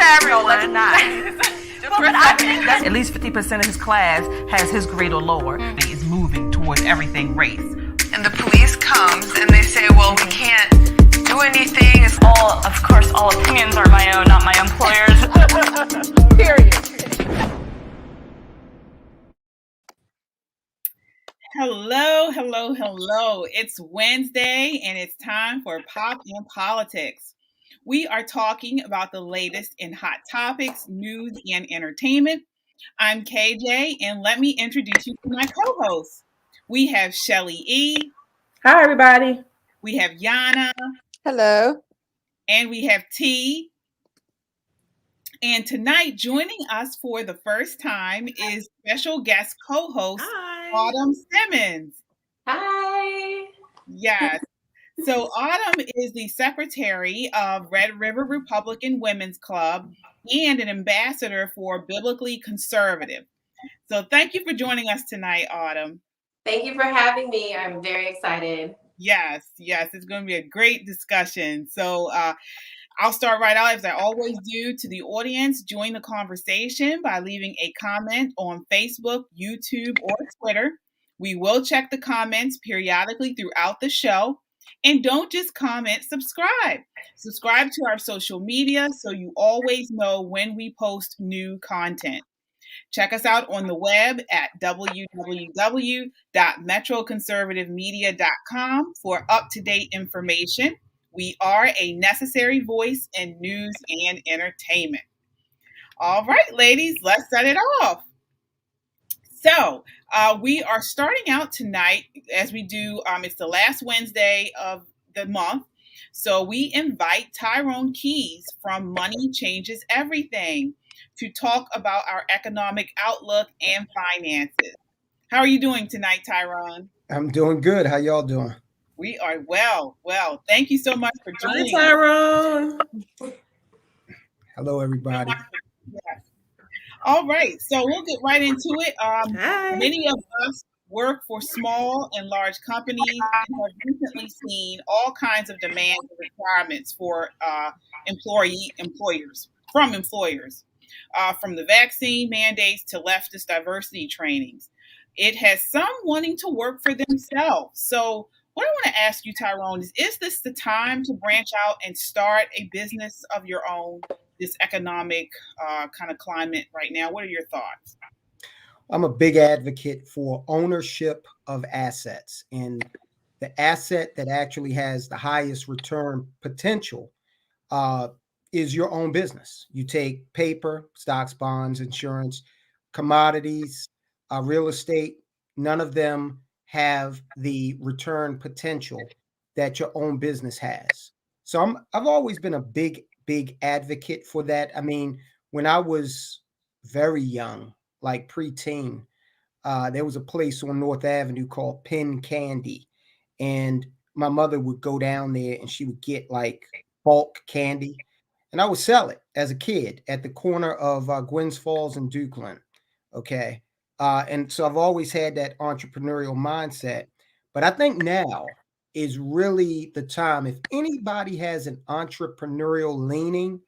everyone. No, let's not. But I think that at least 50% of his class has his grade or lower. Is moving towards everything race. And the police comes and they say, well, we can't do anything. Of course, all opinions are my own, not my employer's. Period. Hello. It's Wednesday and it's time for Pop in Politics. We are talking about the latest in hot topics, news, and entertainment. I'm KJ, and let me introduce you to my co-hosts. We have Shelly E. Hi, everybody. We have Yana. Hello. And we have T. And tonight, joining us for the first time is special guest co-host Autumn Simmons. Hi. Yes. So Autumn is the secretary of Red River Republican Women's Club and an ambassador for Biblically Conservative. So thank you for joining us tonight, Autumn. Thank you for having me. I'm very excited. Yes. It's going to be a great discussion. So I'll start right out, as I always do, to the audience. Join the conversation by leaving a comment on Facebook, YouTube, or Twitter. We will check the comments periodically throughout the show. And don't just comment, subscribe. Subscribe to our social media so you always know when we post new content. Check us out on the web at www.metroconservativemedia.com for up-to-date information. We are a necessary voice in news and entertainment. All right, ladies, let's set it off. So we are starting out tonight, as we do, it's the last Wednesday of the month. So we invite Tyrone Keys from Money Changes Everything to talk about our economic outlook and finances. How are you doing tonight, Tyrone? I'm doing good. How y'all doing? We are well. Thank you so much for joining us. Hi, Tyrone. Hello, everybody. Yes. All right, so we'll get right into it. Many of us work for small and large companies and have recently seen all kinds of demands and requirements for employers, from the vaccine mandates to leftist diversity trainings. It has some wanting to work for themselves. So what I want to ask you, Tyrone, is this the time to branch out and start a business of your own, this economic kind of climate right now? What are your thoughts? I'm a big advocate for ownership of assets, and the asset that actually has the highest return potential is your own business. You take paper, stocks, bonds, insurance, commodities, real estate. None of them have the return potential that your own business has. So I've always been a big advocate for that. I mean, when I was very young, like preteen, there was a place on North Avenue called Penn Candy. And my mother would go down there and she would get like bulk candy. And I would sell it as a kid at the corner of Gwynns Falls and Dukeland. Okay. And so I've always had that entrepreneurial mindset. But I think now is really the time. If anybody has an entrepreneurial leaning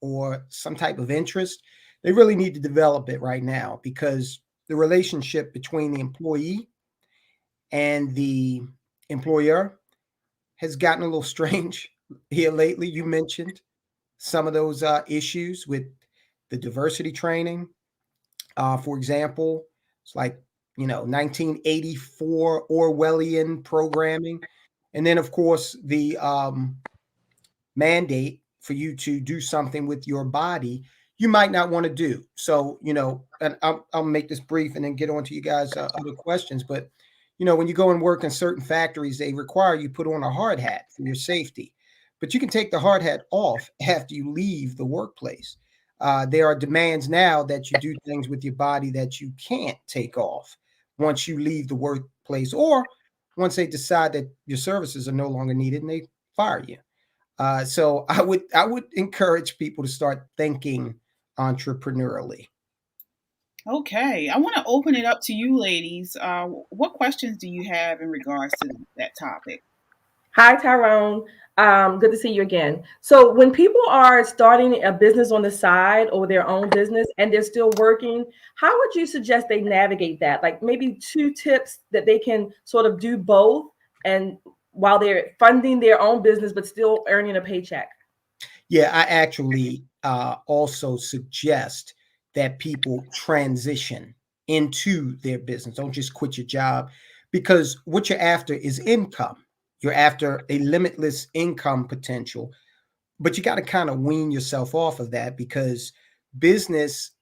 or some type of interest, they really need to develop it right now, because the relationship between the employee and the employer has gotten a little strange here lately. You mentioned some of those issues with the diversity training. For example, it's like, 1984 Orwellian programming. And then, of course, the mandate for you to do something with your body you might not want to do. So, and I'll make this brief and then get on to you guys' other questions. But, when you go and work in certain factories, they require you put on a hard hat for your safety. But you can take the hard hat off after you leave the workplace. There are demands now that you do things with your body that you can't take off once you leave the workplace, or once they decide that your services are no longer needed and they fire you. So I would encourage people to start thinking entrepreneurially. Okay, I want to open it up to you, ladies. What questions do you have in regards to that topic? Hi, Tyrone. Good to see you again. So when people are starting a business on the side or their own business and they're still working, how would you suggest they navigate that? Like maybe 2 tips that they can sort of do both and while they're funding their own business but still earning a paycheck. Yeah, I actually also suggest that people transition into their business. Don't just quit your job, because what you're after is income. You're after a limitless income potential, but you got to kind of wean yourself off of that, because business,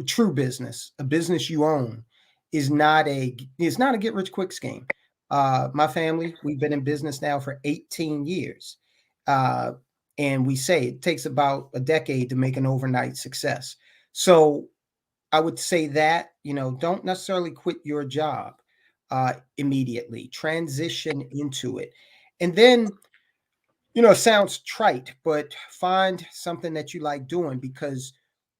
true business, a business you own, is not a get rich quick scheme. My family, we've been in business now for 18 years. Uh, and we say it takes about a decade to make an overnight success. So I would say that, don't necessarily quit your job immediately. Transition into it. And then, it sounds trite, but find something that you like doing, because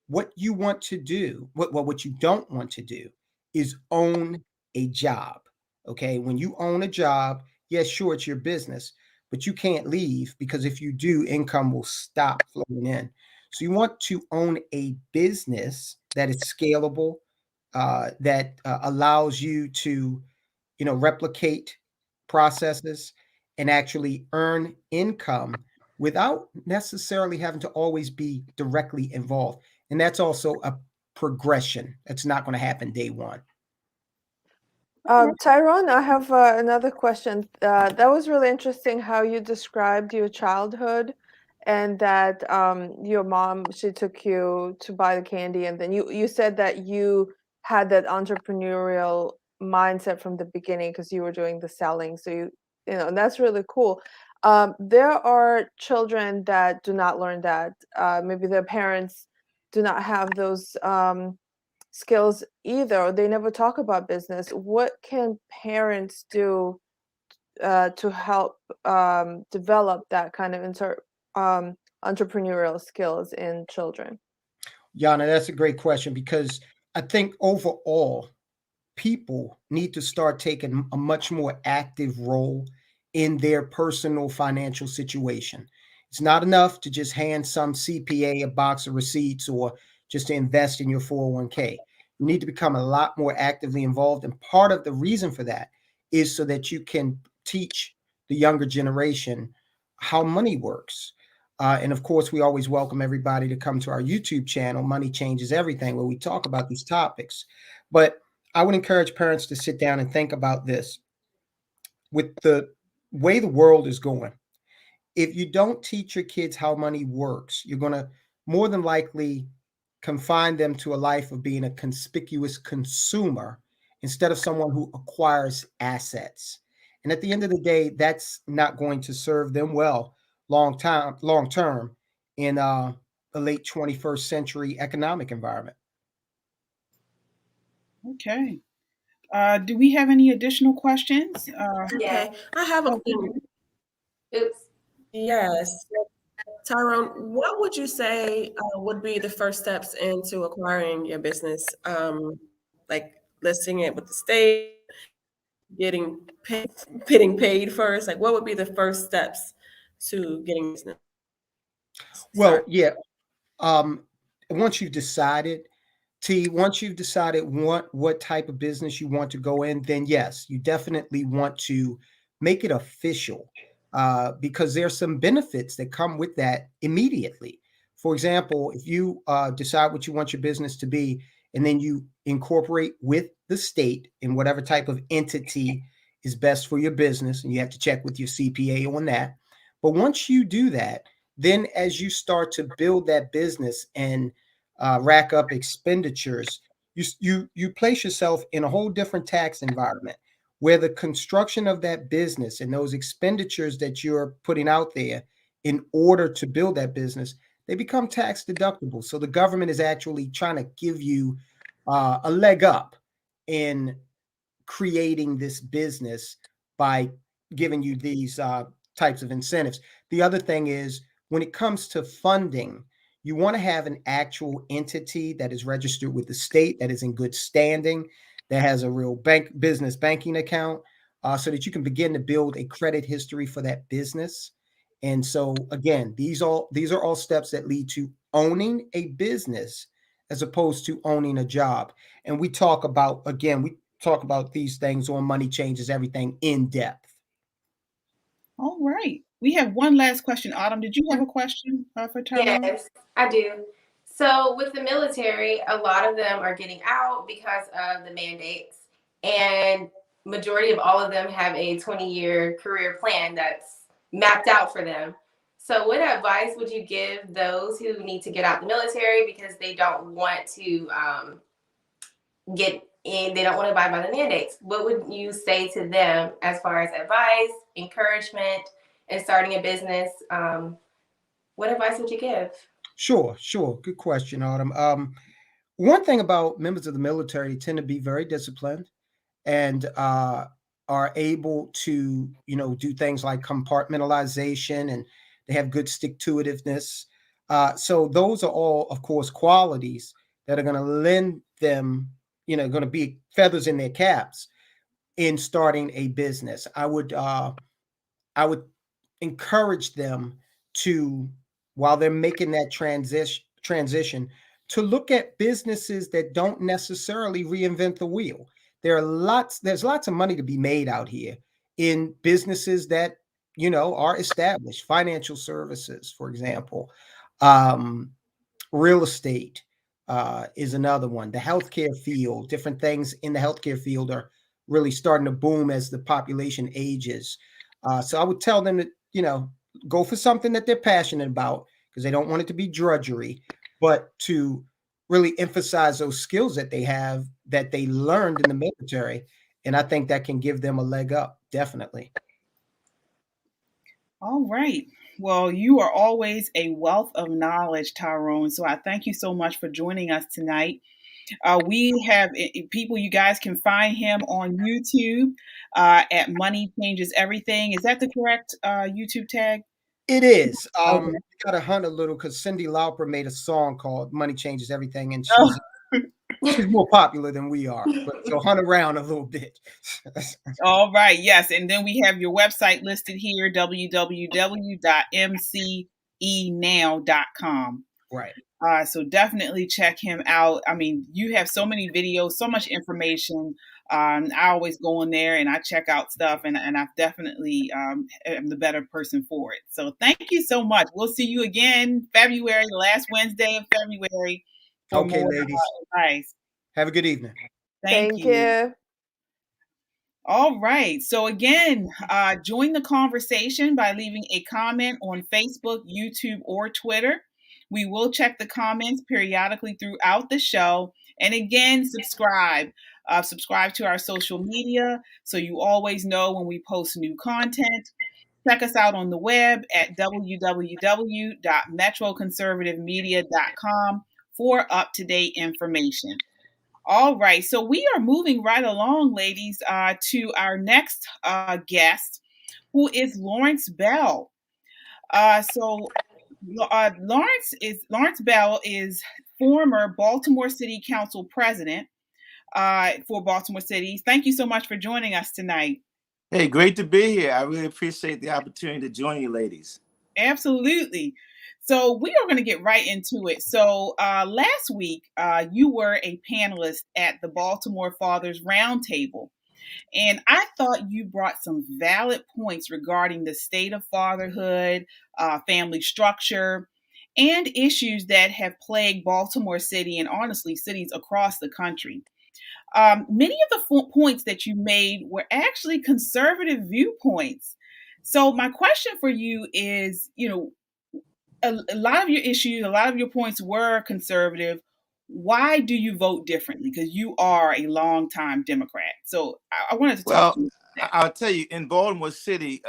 what you want to do, what you don't want to do is own a job. Okay. When you own a job, yes, sure, it's your business, but you can't leave, because if you do, income will stop flowing in. So you want to own a business that is scalable, that allows you to, replicate processes and actually earn income without necessarily having to always be directly involved. And that's also a progression. That's not going to happen day one. Tyrone, I have another question. That was really interesting how you described your childhood, and that your mom, she took you to buy the candy, and then you said that you had that entrepreneurial mindset from the beginning because you were doing the selling. So and that's really cool. There are children that do not learn that. Maybe their parents do not have those skills either, or they never talk about business. What can parents do to help develop that kind of entrepreneurial skills in children? Yana, that's a great question, because I think overall, people need to start taking a much more active role in their personal financial situation. It's not enough to just hand some CPA a box of receipts, or just to invest in your 401k. You need to become a lot more actively involved. And part of the reason for that is so that you can teach the younger generation how money works. And of course, we always welcome everybody to come to our YouTube channel, Money Changes Everything, where we talk about these topics. But I would encourage parents to sit down and think about this. With the way the world is going, if you don't teach your kids how money works, you're going to more than likely confine them to a life of being a conspicuous consumer instead of someone who acquires assets. And at the end of the day, that's not going to serve them well long term in the late 21st century economic environment. Okay. Do we have any additional questions? Okay, I have a few. Oops. Yes. Tyrone, what would you say would be the first steps into acquiring your business? Like listing it with the state, getting paid first. Like, what would be the first steps to getting business? Well, yeah. Um, once you've decided, once you've decided what type of business you want to go in, then yes, you definitely want to make it official, because there's some benefits that come with that immediately. For example, if you decide what you want your business to be, and then you incorporate with the state in whatever type of entity is best for your business, and you have to check with your CPA on that. But once you do that, then as you start to build that business and rack up expenditures, you place yourself in a whole different tax environment, where the construction of that business and those expenditures that you're putting out there in order to build that business, they become tax deductible. So the government is actually trying to give you a leg up in creating this business by giving you these types of incentives. The other thing is, when it comes to funding, you want to have an actual entity that is registered with the state, that is in good standing, that has a real business banking account, so that you can begin to build a credit history for that business. And so again, these are all steps that lead to owning a business as opposed to owning a job. And we talk about these things on Money Changes Everything in depth. All right. We have one last question. Autumn, did you have a question for Tyrone? Yes, I do. So with the military, a lot of them are getting out because of the mandates, and majority of all of them have a 20-year career plan that's mapped out for them. So what advice would you give those who need to get out the military because they don't want to get in, they don't want to abide by the mandates? What would you say to them as far as advice, encouragement, and starting a business? What advice would you give? Sure. Good question, Autumn. One thing about members of the military tend to be very disciplined and are able to, do things like compartmentalization, and they have good stick-to-itiveness. So those are all, of course, qualities that are going to lend them, going to be feathers in their caps in starting a business. I would encourage them to, while they're making that transition, to look at businesses that don't necessarily reinvent the wheel. There's lots of money to be made out here in businesses that, are established. Financial services, for example, real estate is another one. The healthcare field, different things in the healthcare field are really starting to boom as the population ages. So I would tell them to, go for something that they're passionate about, because they don't want it to be drudgery, but to really emphasize those skills that they have, that they learned in the military. And I think that can give them a leg up, definitely. All right. Well, you are always a wealth of knowledge, Tyrone. So I thank you so much for joining us tonight. We have people, you guys can find him on YouTube at Money Changes Everything. Is that the correct YouTube tag? It is. Okay. You got to hunt a little, because Cyndi Lauper made a song called Money Changes Everything, and she's more popular than we are. But so hunt around a little bit. All right. Yes. And then we have your website listed here, www.mcenow.com. Right. So definitely check him out. I mean, you have so many videos, so much information. I always go in there and I check out stuff, and I definitely am the better person for it. So thank you so much. We'll see you again February, the last Wednesday of February. Okay, ladies. Advice. Have a good evening. Thank you. All right. So again, join the conversation by leaving a comment on Facebook, YouTube, or Twitter. We will check the comments periodically throughout the show. And again, subscribe. Subscribe to our social media so you always know when we post new content. Check us out on the web at www.metroconservativemedia.com for up-to-date information. All right, so we are moving right along, ladies, to our next guest, who is Lawrence Bell. Lawrence Bell is former Baltimore City Council President for Baltimore City. Thank you so much for joining us tonight. Hey, great to be here. I really appreciate the opportunity to join you, ladies. Absolutely. So we are going to get right into it. So last week, you were a panelist at the Baltimore Fathers Roundtable, and I thought you brought some valid points regarding the state of fatherhood, family structure, and issues that have plagued Baltimore City and honestly cities across the country. Many of the points that you made were actually conservative viewpoints. So my question for you is, a lot of your issues, a lot of your points were conservative. Why do you vote differently? Because you are a longtime Democrat. So I wanted to talk to you. I'll tell you, in Baltimore City,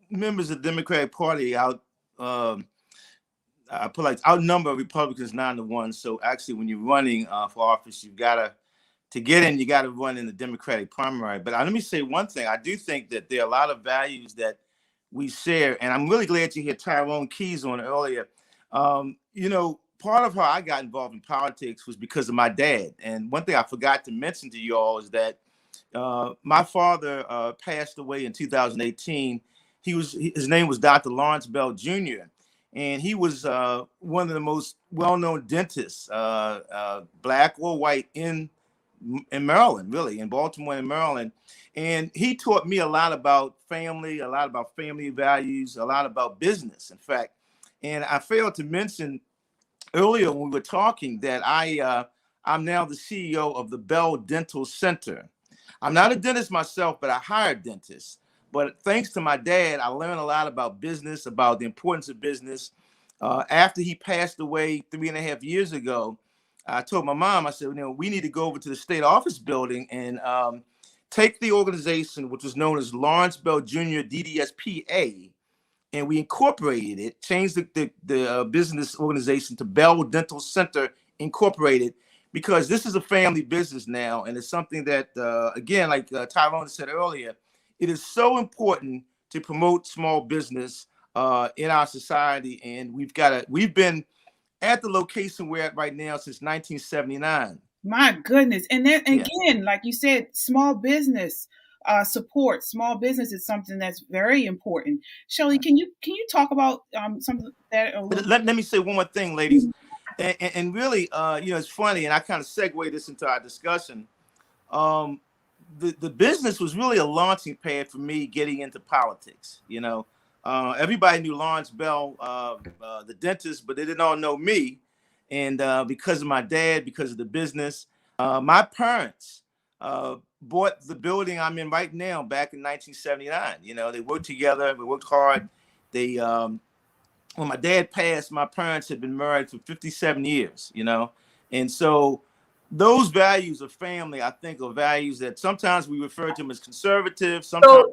members of the Democratic Party outnumber Republicans 9-1. So actually, when you're running for office, you gotta run in the Democratic primary. But let me say one thing: I do think that there are a lot of values that we share, and I'm really glad you hear Tyrone Keys on earlier. Part of how I got involved in politics was because of my dad. And one thing I forgot to mention to you all is that my father passed away in 2018 his name was Dr. Lawrence Bell Jr. And he was one of the most well-known dentists, black or white, in Maryland, really, in Baltimore and Maryland. And he taught me a lot about family, a lot about family values, a lot about business, in fact. And I failed to mention earlier when we were talking that I'm now the CEO of the Bell Dental Center. I'm not a dentist myself, but I hired dentists. But thanks to my dad, I learned a lot about business, about the importance of business. After he passed away 3.5 years ago, I told my mom, I said, we need to go over to the state office building and take the organization, which was known as Lawrence Bell Jr. DDSPA, and we incorporated it, changed the business organization to Bell Dental Center Incorporated, because this is a family business now, and it's something that, again, like Tyrone said earlier, it is so important to promote small business in our society, and we've been at the location we're at right now since 1979. My goodness. And then again, like you said, small business support. Small business is something that's very important. Shelly, can you talk about something that? Let me say one more thing, ladies, and really, it's funny, and I kind of segue this into our discussion. The business was really a launching pad for me getting into politics. Everybody knew Lawrence Bell, the dentist, but they didn't all know me. And because of my dad, because of the business, my parents bought the building I'm in right now back in 1979. They worked together. We worked hard. When my dad passed, my parents had been married for 57 years, and so those values of family, I think, are values that sometimes we refer to them as conservative. Sometimes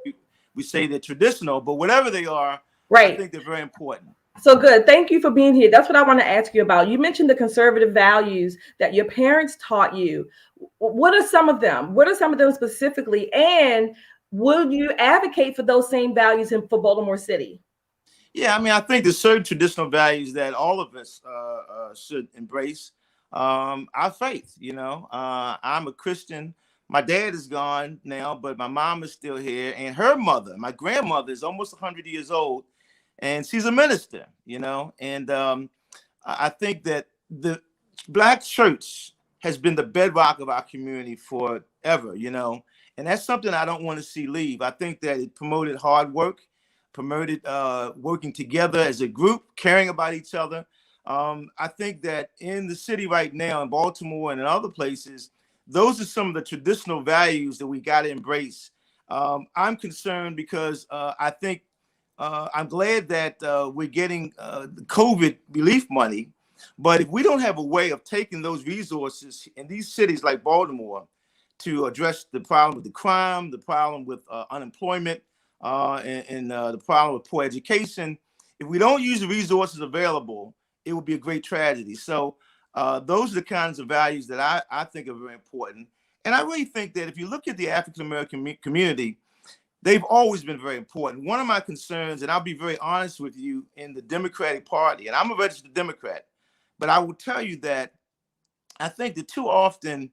we say they're traditional, but whatever they are, right, I think they're very important. So good. Thank you for being here. That's what I want to ask you about. You mentioned the conservative values that your parents taught you. What are some of them? What are some of them specifically? And will you advocate for those same values for Baltimore City? Yeah, I think there's certain traditional values that all of us should embrace. Our faith, I'm a Christian. My dad is gone now, but my mom is still here. And her mother, my grandmother, is almost 100 years old. And she's a minister, and I think that the Black church has been the bedrock of our community forever, and that's something I don't want to see leave. I think that it promoted hard work, promoted working together as a group, caring about each other. I think that in the city right now, in Baltimore and in other places, those are some of the traditional values that we got to embrace. I'm concerned because I think I'm glad that we're getting COVID relief money, but if we don't have a way of taking those resources in these cities like Baltimore to address the problem with the crime, the problem with unemployment, and the problem with poor education, if we don't use the resources available, it would be a great tragedy. So those are the kinds of values that I think are very important. And I really think that if you look at the African-American community, they've always been very important. One of my concerns, and I'll be very honest with you, in the Democratic Party, and I'm a registered Democrat, but I will tell you that I think that too often,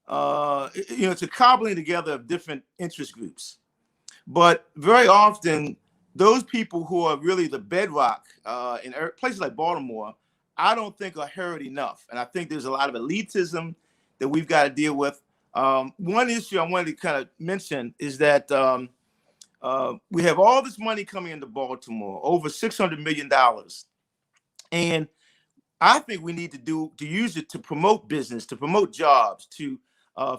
it's a cobbling together of different interest groups. But very often, those people who are really the bedrock in places like Baltimore, I don't think are heard enough. And I think there's a lot of elitism that we've got to deal with. One issue I wanted to kind of mention is that we have all this money coming into Baltimore, over $600 million. And I think we need to use it to promote business, to promote jobs, to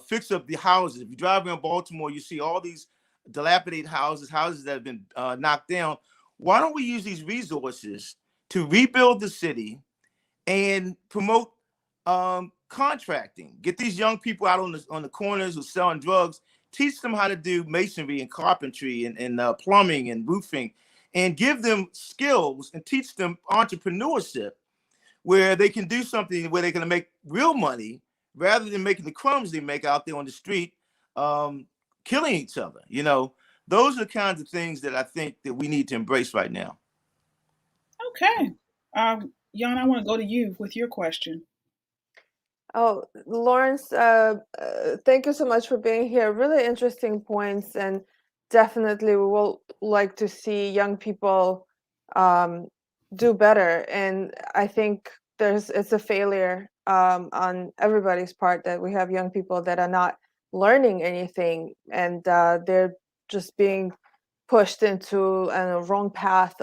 fix up the houses. If you drive around Baltimore, you see all these dilapidated houses that have been knocked down. Why don't we use these resources to rebuild the city and promote contracting? Get these young people out on the corners who are selling drugs. Teach them how to do masonry and carpentry and plumbing and roofing, and give them skills and teach them entrepreneurship, where they can do something where they're going to make real money rather than making the crumbs they make out there on the street, killing each other. Those are the kinds of things that I think that we need to embrace right now. Okay. Yana, I want to go to you with your question. Oh, Lawrence, thank you so much for being here. Really interesting points. And definitely we will like to see young people do better. And I think it's a failure on everybody's part that we have young people that are not learning anything, and they're just being pushed into a wrong path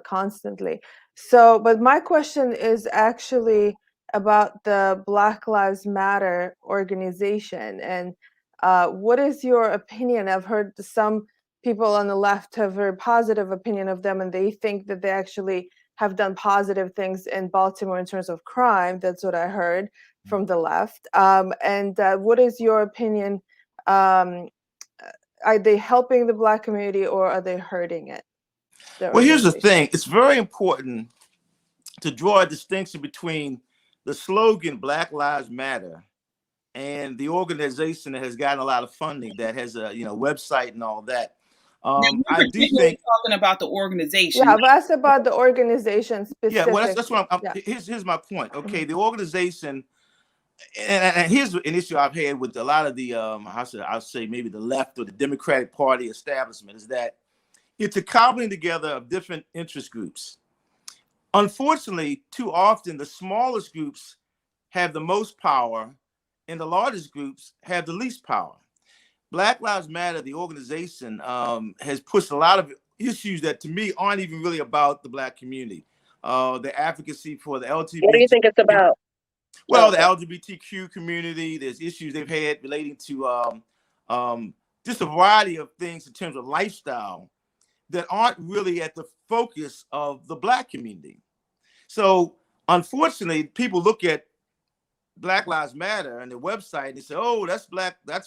constantly. So, but my question is actually about the Black Lives Matter organization, and what is your opinion? I've heard some people on the left have a very positive opinion of them, and they think that they actually have done positive things in Baltimore in terms of crime. That's what I heard from the left. And what is your opinion? Are they helping the Black community or are they hurting it? Well, here's the thing. It's very important to draw a distinction between the slogan Black Lives Matter and the organization that has gotten a lot of funding, that has a website and all that. I do think talking about the organization. Yeah, I've asked about the organization specifically. Yeah, well, that's what here's my point. Okay, the organization, and here's an issue I've had with a lot of the I'll say maybe the left or the Democratic Party establishment, is that it's a cobbling together of different interest groups. Unfortunately, too often the smallest groups have the most power and the largest groups have the least power. Black Lives Matter, the organization, has pushed a lot of issues that to me aren't even really about the Black community. The advocacy for the LGBT. What do you think it's about? Well, the LGBTQ community, there's issues they've had relating to just a variety of things in terms of lifestyle that aren't really at the focus of the Black community. So unfortunately, people look at Black Lives Matter and the website and they say, oh, that's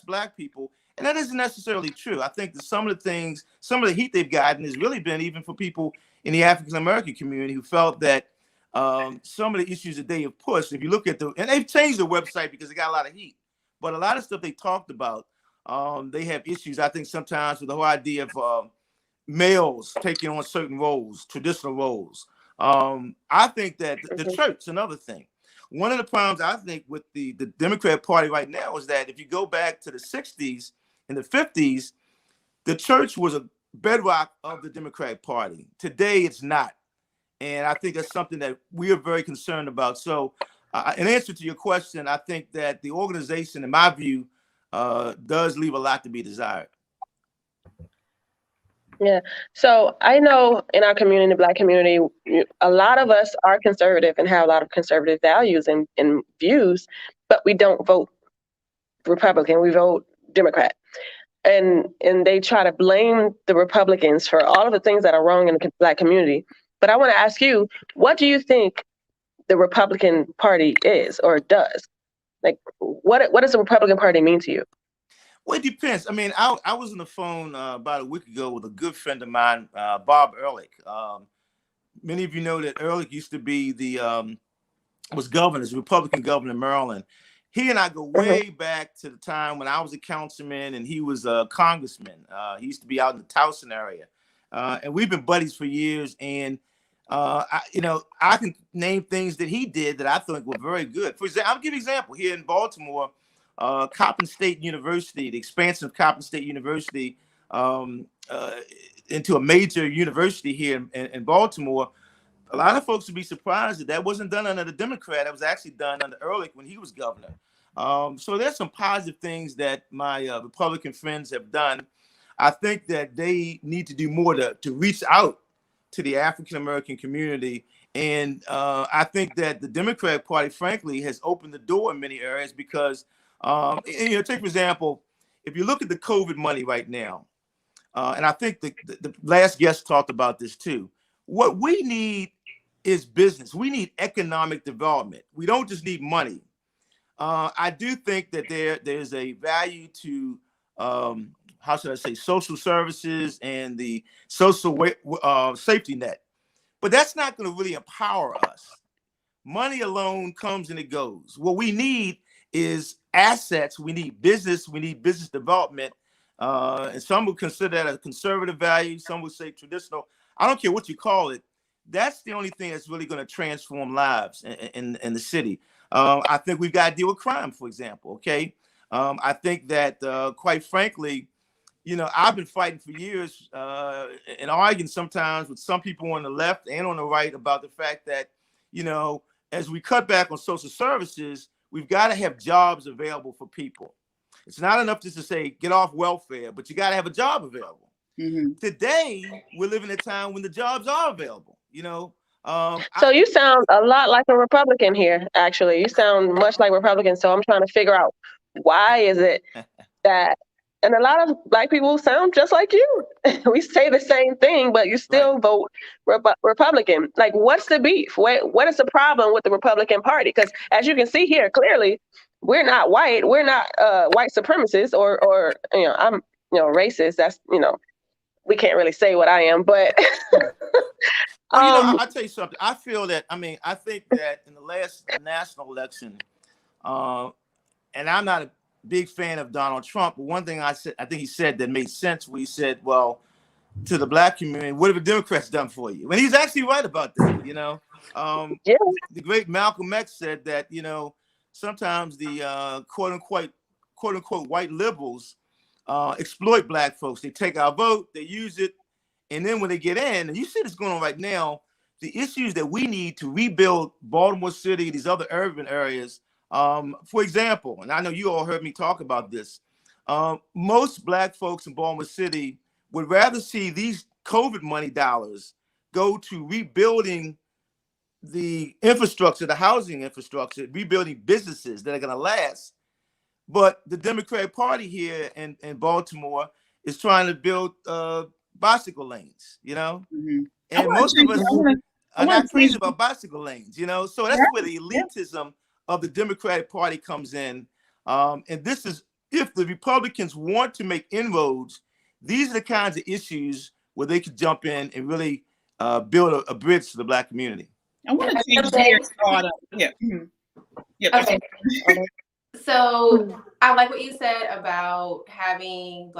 Black people. And that isn't necessarily true. I think that some of the heat they've gotten has really been even for people in the African American community who felt that some of the issues that they have pushed, if you look at and they've changed the website because they got a lot of heat, but a lot of stuff they talked about, they have issues, I think, sometimes with the whole idea of males taking on certain roles, traditional roles. I think that the church, another thing. One of the problems I think with the Democrat Party right now is that if you go back to the 60s and the 50s, the church was a bedrock of the Democratic Party. Today, it's not. And I think that's something that we are very concerned about. So in answer to your question, I think that the organization, in my view, does leave a lot to be desired. Yeah. So I know in our community, the Black community, a lot of us are conservative and have a lot of conservative values and views, but we don't vote Republican. We vote Democrat. And they try to blame the Republicans for all of the things that are wrong in the Black community. But I want to ask you, what do you think the Republican Party is or does? Like, what does the Republican Party mean to you? Well, it depends. I mean, I was on the phone about a week ago with a good friend of mine, Bob Ehrlich. Many of you know that Ehrlich used to be was Republican governor in Maryland. He and I go way back to the time when I was a councilman and he was a congressman. He used to be out in the Towson area. And we've been buddies for years. And, I can name things that he did that I think were very good. For example, I'll give you an example. Here in Baltimore, Coppin State University, the expansion of Coppin State University into a major university here in Baltimore, a lot of folks would be surprised that wasn't done under the Democrat. It was actually done under Ehrlich when he was governor. So there's some positive things that my Republican friends have done. I think that they need to do more to reach out to the African American community. And I think that the Democratic Party, frankly, has opened the door in many areas because, take for example, if you look at the COVID money right now, and I think the last guest talked about this too, what we need is business. We need economic development. We don't just need money. I do think that there's a value to, social services and the social safety net. But that's not going to really empower us. Money alone comes and it goes. What we need is assets. We need business. We need business development. And some would consider that a conservative value. Some would say traditional. I don't care what you call it. That's the only thing that's really going to transform lives in the city. I think we've got to deal with crime, for example. Okay. I think that, quite frankly, you know, I've been fighting for years and arguing sometimes with some people on the left and on the right about the fact that, you know, as we cut back on social services, we've got to have jobs available for people. It's not enough just to say get off welfare, but you got to have a job available. Today, we're living in a time when the jobs are available, you know. So you sound a lot like a Republican here, actually. You sound much like Republicans. So I'm trying to figure out why is it that, and a lot of Black people sound just like you. We say the same thing, but you still vote Republican. Like, what's the beef? What is the problem with the Republican Party? Because as you can see here, clearly, we're not white. We're not white supremacists or you know, I'm, you know, racist. That's, you know, we can't really say what I am, but well, you know, I'll tell you something. I feel that, I mean, I think that in the last national election, and I'm not a big fan of Donald Trump, but one thing I think he said that made sense when he said, well, to the Black community, what have the Democrats done for you? And he's actually right about that, you know. The great Malcolm X said that, you know, sometimes the quote unquote white liberals exploit Black folks. They take our vote, they use it, and then when they get in, and you see this going on right now, the issues that we need to rebuild Baltimore City, these other urban areas. For example, and I know you all heard me talk about this, most Black folks in Baltimore City would rather see these COVID money dollars go to rebuilding the infrastructure, the housing infrastructure, rebuilding businesses that are going to last. But the Democratic Party here in Baltimore is trying to build bicycle lanes, you know, and most of us are not crazy about bicycle lanes, you know. So that's where the elitism of the Democratic Party comes in. And this is, if the Republicans want to make inroads, these are the kinds of issues where they could jump in and really build a bridge to the Black community. I want to change gears, Autumn. Okay. So I like what you said about having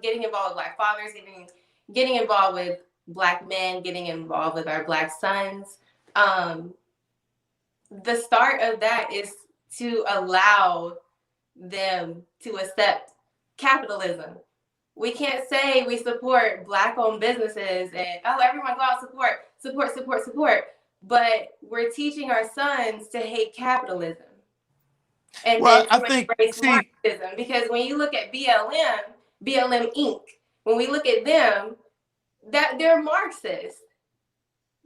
getting involved with Black fathers, getting involved with Black men, getting involved with our Black sons. The start of that is to allow them to accept capitalism. We can't say we support Black-owned businesses and, oh, everyone go out, support. But we're teaching our sons to hate capitalism. And then to embrace Marxism. Because when you look at BLM Inc., when we look at them, that they're Marxists.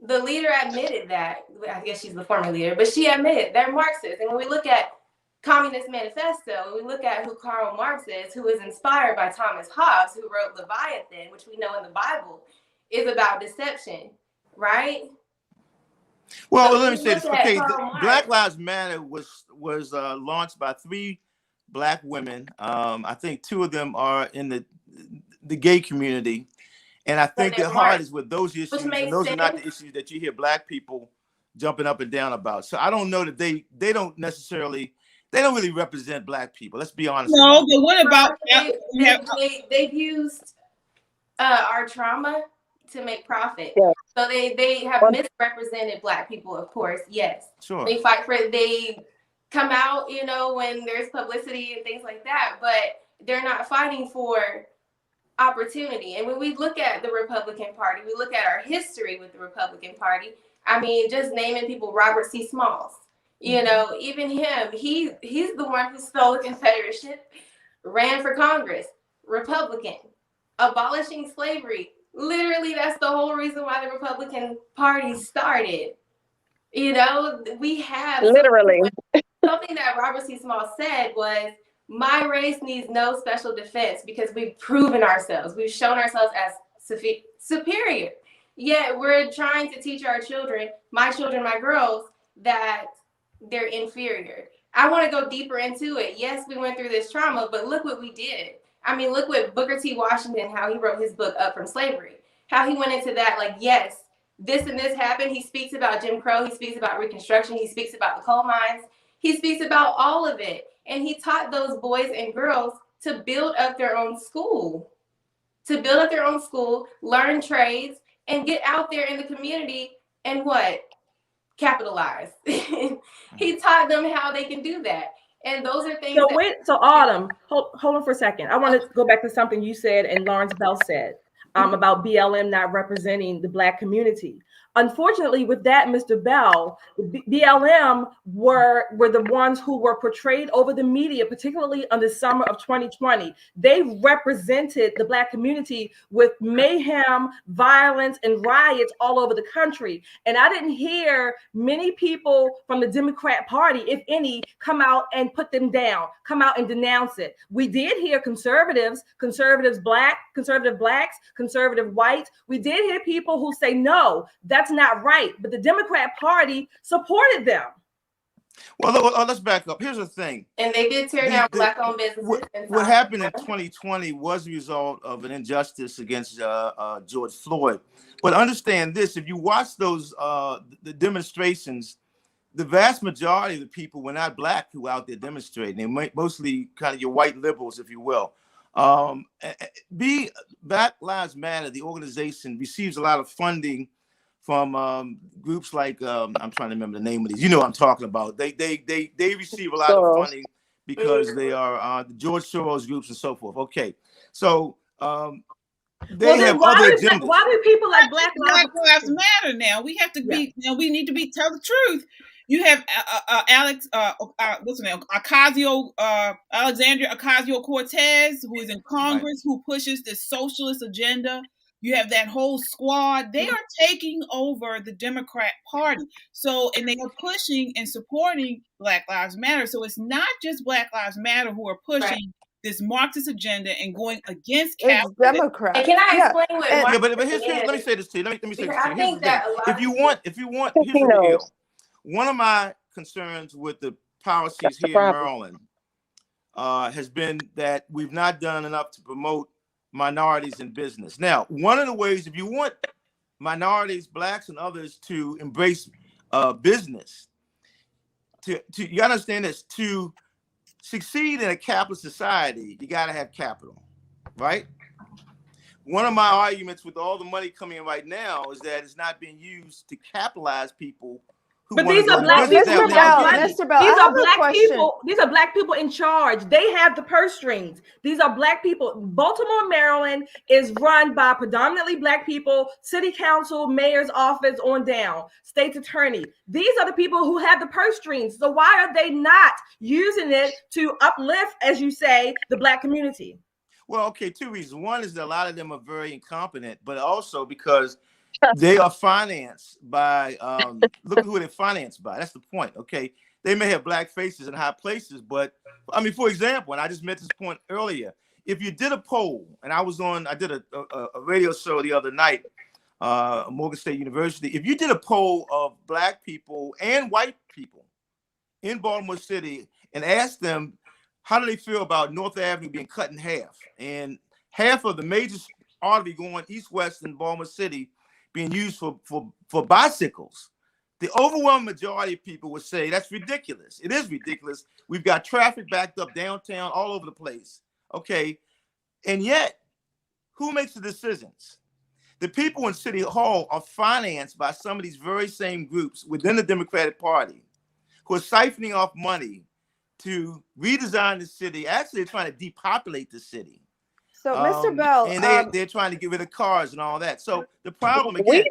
The leader admitted that. I guess she's the former leader, but she admitted they're Marxists. And when we look at Communist Manifesto, we look at who Karl Marx is, who is inspired by Thomas Hobbes, who wrote Leviathan, which we know in the Bible is about deception, right? Well, let me say this. Okay, Black Lives Matter was launched by 3 Black women. I think 2 of them are in the gay community, and I think their heart is with those issues, and those are not the issues that you hear Black people jumping up and down about. So I don't know that they don't really represent Black people. Let's be honest. No, but what about they've used our trauma to make profit. So they have misrepresented Black people, of course. Yes. Sure. They fight for it. They come out, you know, when there's publicity and things like that, but they're not fighting for opportunity. And when we look at the Republican Party, we look at our history with the Republican Party. I mean, just naming people, Robert C. Smalls, you know, even him, he's the one who stole the Confederate ship, ran for Congress, Republican, abolishing slavery. Literally, that's the whole reason why the Republican Party started. You know, we have literally something that Robert C. Smalls said was, my race needs no special defense because we've proven ourselves. We've shown ourselves as superior. Yet we're trying to teach our children, my girls, that they're inferior. I want to go deeper into it. Yes, we went through this trauma, but look what we did. I mean, look what Booker T. Washington, how he wrote his book Up From Slavery, how he went into that, like, yes, this and this happened. He speaks about Jim Crow. He speaks about Reconstruction. He speaks about the coal mines. He speaks about all of it. And he taught those boys and girls to build up their own school, learn trades, and get out there in the community and capitalize. He taught them how they can do that. And those are things that. So Autumn, hold on for a second. I want to go back to something you said and Lawrence Bell said about BLM not representing the Black community. Unfortunately, with that, Mr. Bell, BLM were the ones who were portrayed over the media, particularly in the summer of 2020. They represented the Black community with mayhem, violence, and riots all over the country. And I didn't hear many people from the Democrat Party, if any, come out and put them down, come out and denounce it. We did hear conservatives Black, conservative Blacks, conservative whites. We did hear people who say, no, that's not right. But the Democrat Party supported them. Well, let's back up. Here's the thing. And they did tear down Black-owned businesses. What happened in 2020 was a result of an injustice against George Floyd. But understand this: if you watch those the demonstrations, the vast majority of the people were not Black who were out there demonstrating. They were mostly kind of your white liberals, if you will. Black Lives Matter, the organization, receives a lot of funding from groups like I'm trying to remember the name of these. You know what I'm talking about. They receive a lot of funding because they are the George Soros groups and so forth. Okay, so they have other agendas. Why do people like Black Lives Matter now? We have to be. You know, we need to tell the truth. You have what's her name? Alexandria Ocasio-Cortez, who is in Congress, who pushes the socialist agenda. You have that whole squad. They are taking over the Democrat Party. So, and they are pushing and supporting Black Lives Matter. So it's not just Black Lives Matter who are pushing this Marxist agenda and going against capitalism. Democrats. And can I explain what? Yeah, but let me say this to you. Let me say this to you. I think that a lot if you want, here's the deal. One of my concerns with the policies here in Maryland has been that we've not done enough to promote minorities in business. Now, one of the ways, if you want minorities, Blacks, and others to embrace business, you gotta understand this: to succeed in a capitalist society, you gotta have capital, right? One of my arguments with all the money coming in right now is that it's not being used to capitalize people. But these are Black people. Mr. Bell, these are Black people. These are Black people in charge. They have the purse strings. These are Black people. Baltimore, Maryland is run by predominantly Black people, city council, mayor's office on down, state's attorney. These are the people who have the purse strings. So why are they not using it to uplift, as you say, the Black community? Well, okay, two reasons. One is that a lot of them are very incompetent, but also because they are financed by, look at who they're financed by. That's the point, okay? They may have Black faces in high places, but, I mean, for example, and I just made this point earlier, if you did a poll, and I did a radio show the other night, Morgan State University, if you did a poll of Black people and white people in Baltimore City and asked them how do they feel about North Avenue being cut in half, and half of the major artery going east-west in Baltimore City being used for bicycles, the overwhelming majority of people would say that's ridiculous. It is ridiculous. We've got traffic backed up downtown all over the place. Okay. And yet, who makes the decisions? The people in City Hall are financed by some of these very same groups within the Democratic Party who are siphoning off money to redesign the city. Actually, they're trying to depopulate the city. So, Mr. Bell, and they're trying to get rid of cars and all that. So the problem again,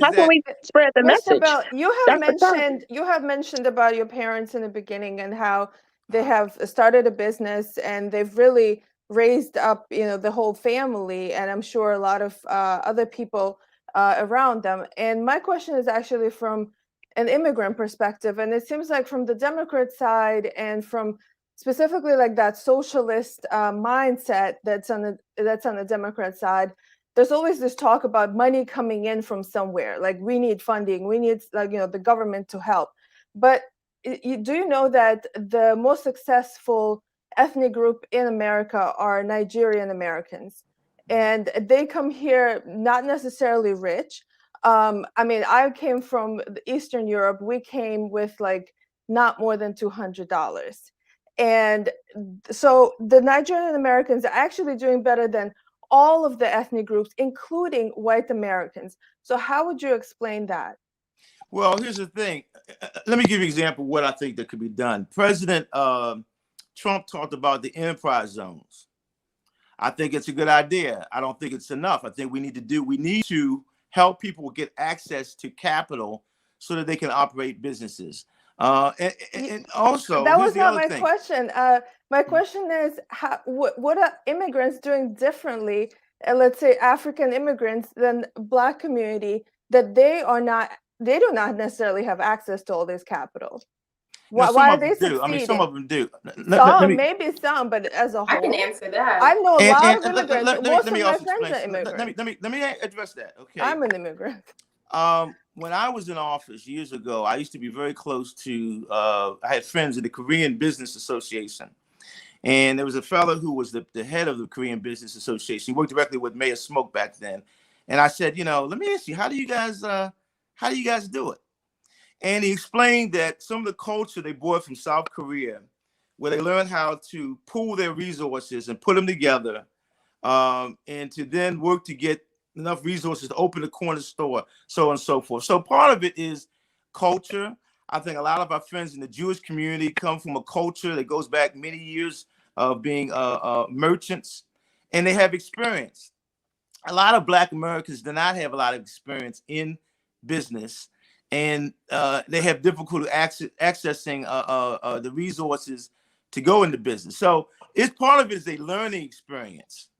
how can we spread the message? Mr. Bell, you have mentioned about your parents in the beginning and how they have started a business and they've really raised up, the whole family, and I'm sure a lot of other people around them. And my question is actually from an immigrant perspective, and it seems like from the Democrat side and from specifically like that socialist mindset that's on the Democrat side, there's always this talk about money coming in from somewhere. Like we need funding, we need the government to help. But do you know that the most successful ethnic group in America are Nigerian Americans, and they come here not necessarily rich. I mean, I came from Eastern Europe. We came with like not more than $200. And so the Nigerian Americans are actually doing better than all of the ethnic groups, including white Americans. So how would you explain that? Well, here's the thing. Let me give you an example of what I think that could be done. President Trump talked about the enterprise zones. I think it's a good idea. I don't think it's enough. I think we need to help people get access to capital so that they can operate businesses. And also, that was not my thing. question. My question is, what are immigrants doing differently, let's say African immigrants, than Black community, that they do not necessarily have access to all this capital? Why are they succeeding? I mean, some of them do. Maybe some, but as a whole, I can answer that. I know a lot of immigrants. Most of my friends are immigrants. Let me address that. Okay, I'm an immigrant. When I was in office years ago, I used to be very close to. I had friends in the Korean Business Association, and there was a fellow who was the head of the Korean Business Association. He worked directly with Mayor Smoke back then, and I said, let me ask you, how do you guys do it? And he explained that some of the culture they brought from South Korea, where they learned how to pool their resources and put them together, and to then work to get enough resources to open a corner store, so on and so forth. So part of it is culture. I think a lot of our friends in the Jewish community come from a culture that goes back many years of being merchants, and they have experience. A lot of Black Americans do not have a lot of experience in business, and they have difficulty accessing the resources to go into business. So it's part of it is a learning experience.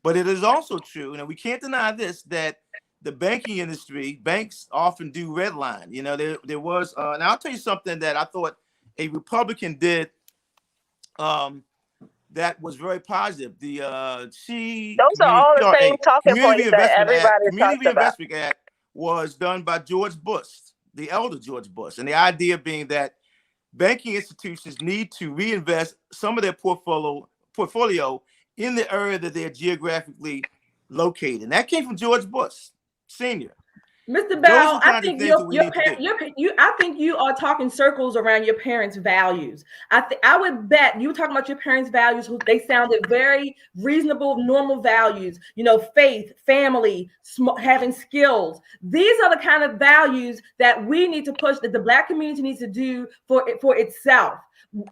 But it is also true, and we can't deny this, that the banking industry, banks often do redline. There was, and I'll tell you something that I thought a Republican did that was very positive. Those are all the same talking points that everybody talks about. Investment Act was done by George Bush, the elder George Bush, and the idea being that banking institutions need to reinvest some of their portfolio in the area that they're geographically located. And that came from George Bush Sr. Mr. Bell, I think you are talking circles around your parents' values. I would bet you were talking about your parents' values. They sounded very reasonable, normal values. Faith, family, having skills. These are the kind of values that we need to push, that the Black community needs to do for itself.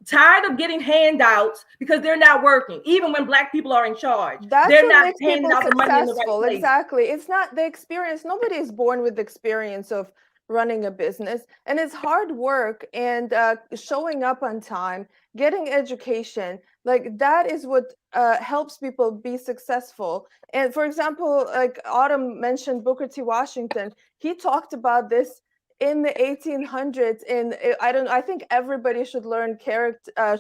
Tired of getting handouts because they're not working, even when Black people are in charge. They're not handing out the money in the right place. Exactly. It's not the experience. Nobody is born with the experience of running a business, and it's hard work and showing up on time, getting education. Like that is what helps people be successful. And for example, like Autumn mentioned Booker T. Washington, he talked about this in the 1800s. And I think everybody should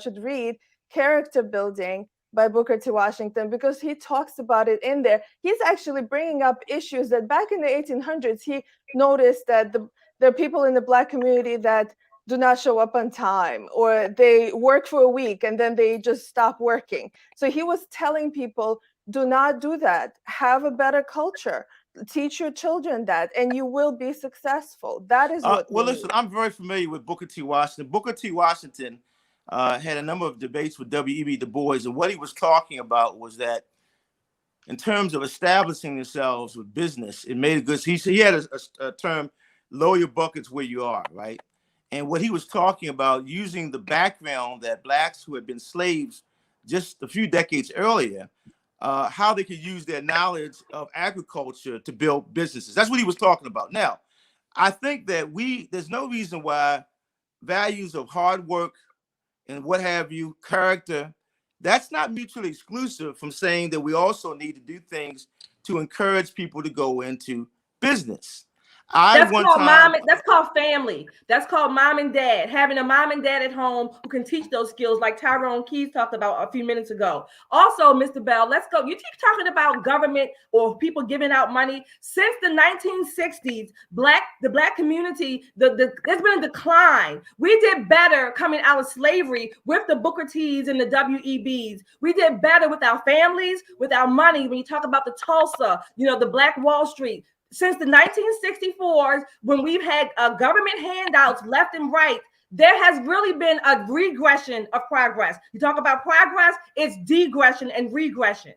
should read Character Building by Booker T. Washington, because he talks about it in there. He's actually bringing up issues that back in the 1800s, he noticed that there are people in the Black community that do not show up on time, or they work for a week and then they just stop working. So he was telling people, do not do that. Have a better culture. Teach your children that, and you will be successful. That is what. Well, listen, I'm very familiar with Booker T. Washington. Booker T. Washington had a number of debates with W.E.B. Du Bois, and what he was talking about was that in terms of establishing themselves with business, it made a good. He had a term, "Lower your buckets where you are," right? And what he was talking about, using the background that Blacks who had been slaves just a few decades earlier. How they could use their knowledge of agriculture to build businesses. That's what he was talking about. Now, I think that there's no reason why values of hard work and what have you, character, that's not mutually exclusive from saying that we also need to do things to encourage people to go into business. That's called family. That's called mom and dad. Having a mom and dad at home who can teach those skills, like Tyrone Keys talked about a few minutes ago. Also, Mr. Bell, let's go. You keep talking about government or people giving out money. Since the 1960s, the Black community, there's been a decline. We did better coming out of slavery with the Booker T's and the WEBs. We did better with our families, with our money. When you talk about the Tulsa, the Black Wall Street. Since the 1964s, when we've had government handouts left and right, there has really been a regression of progress. You talk about progress, it's degression and regression.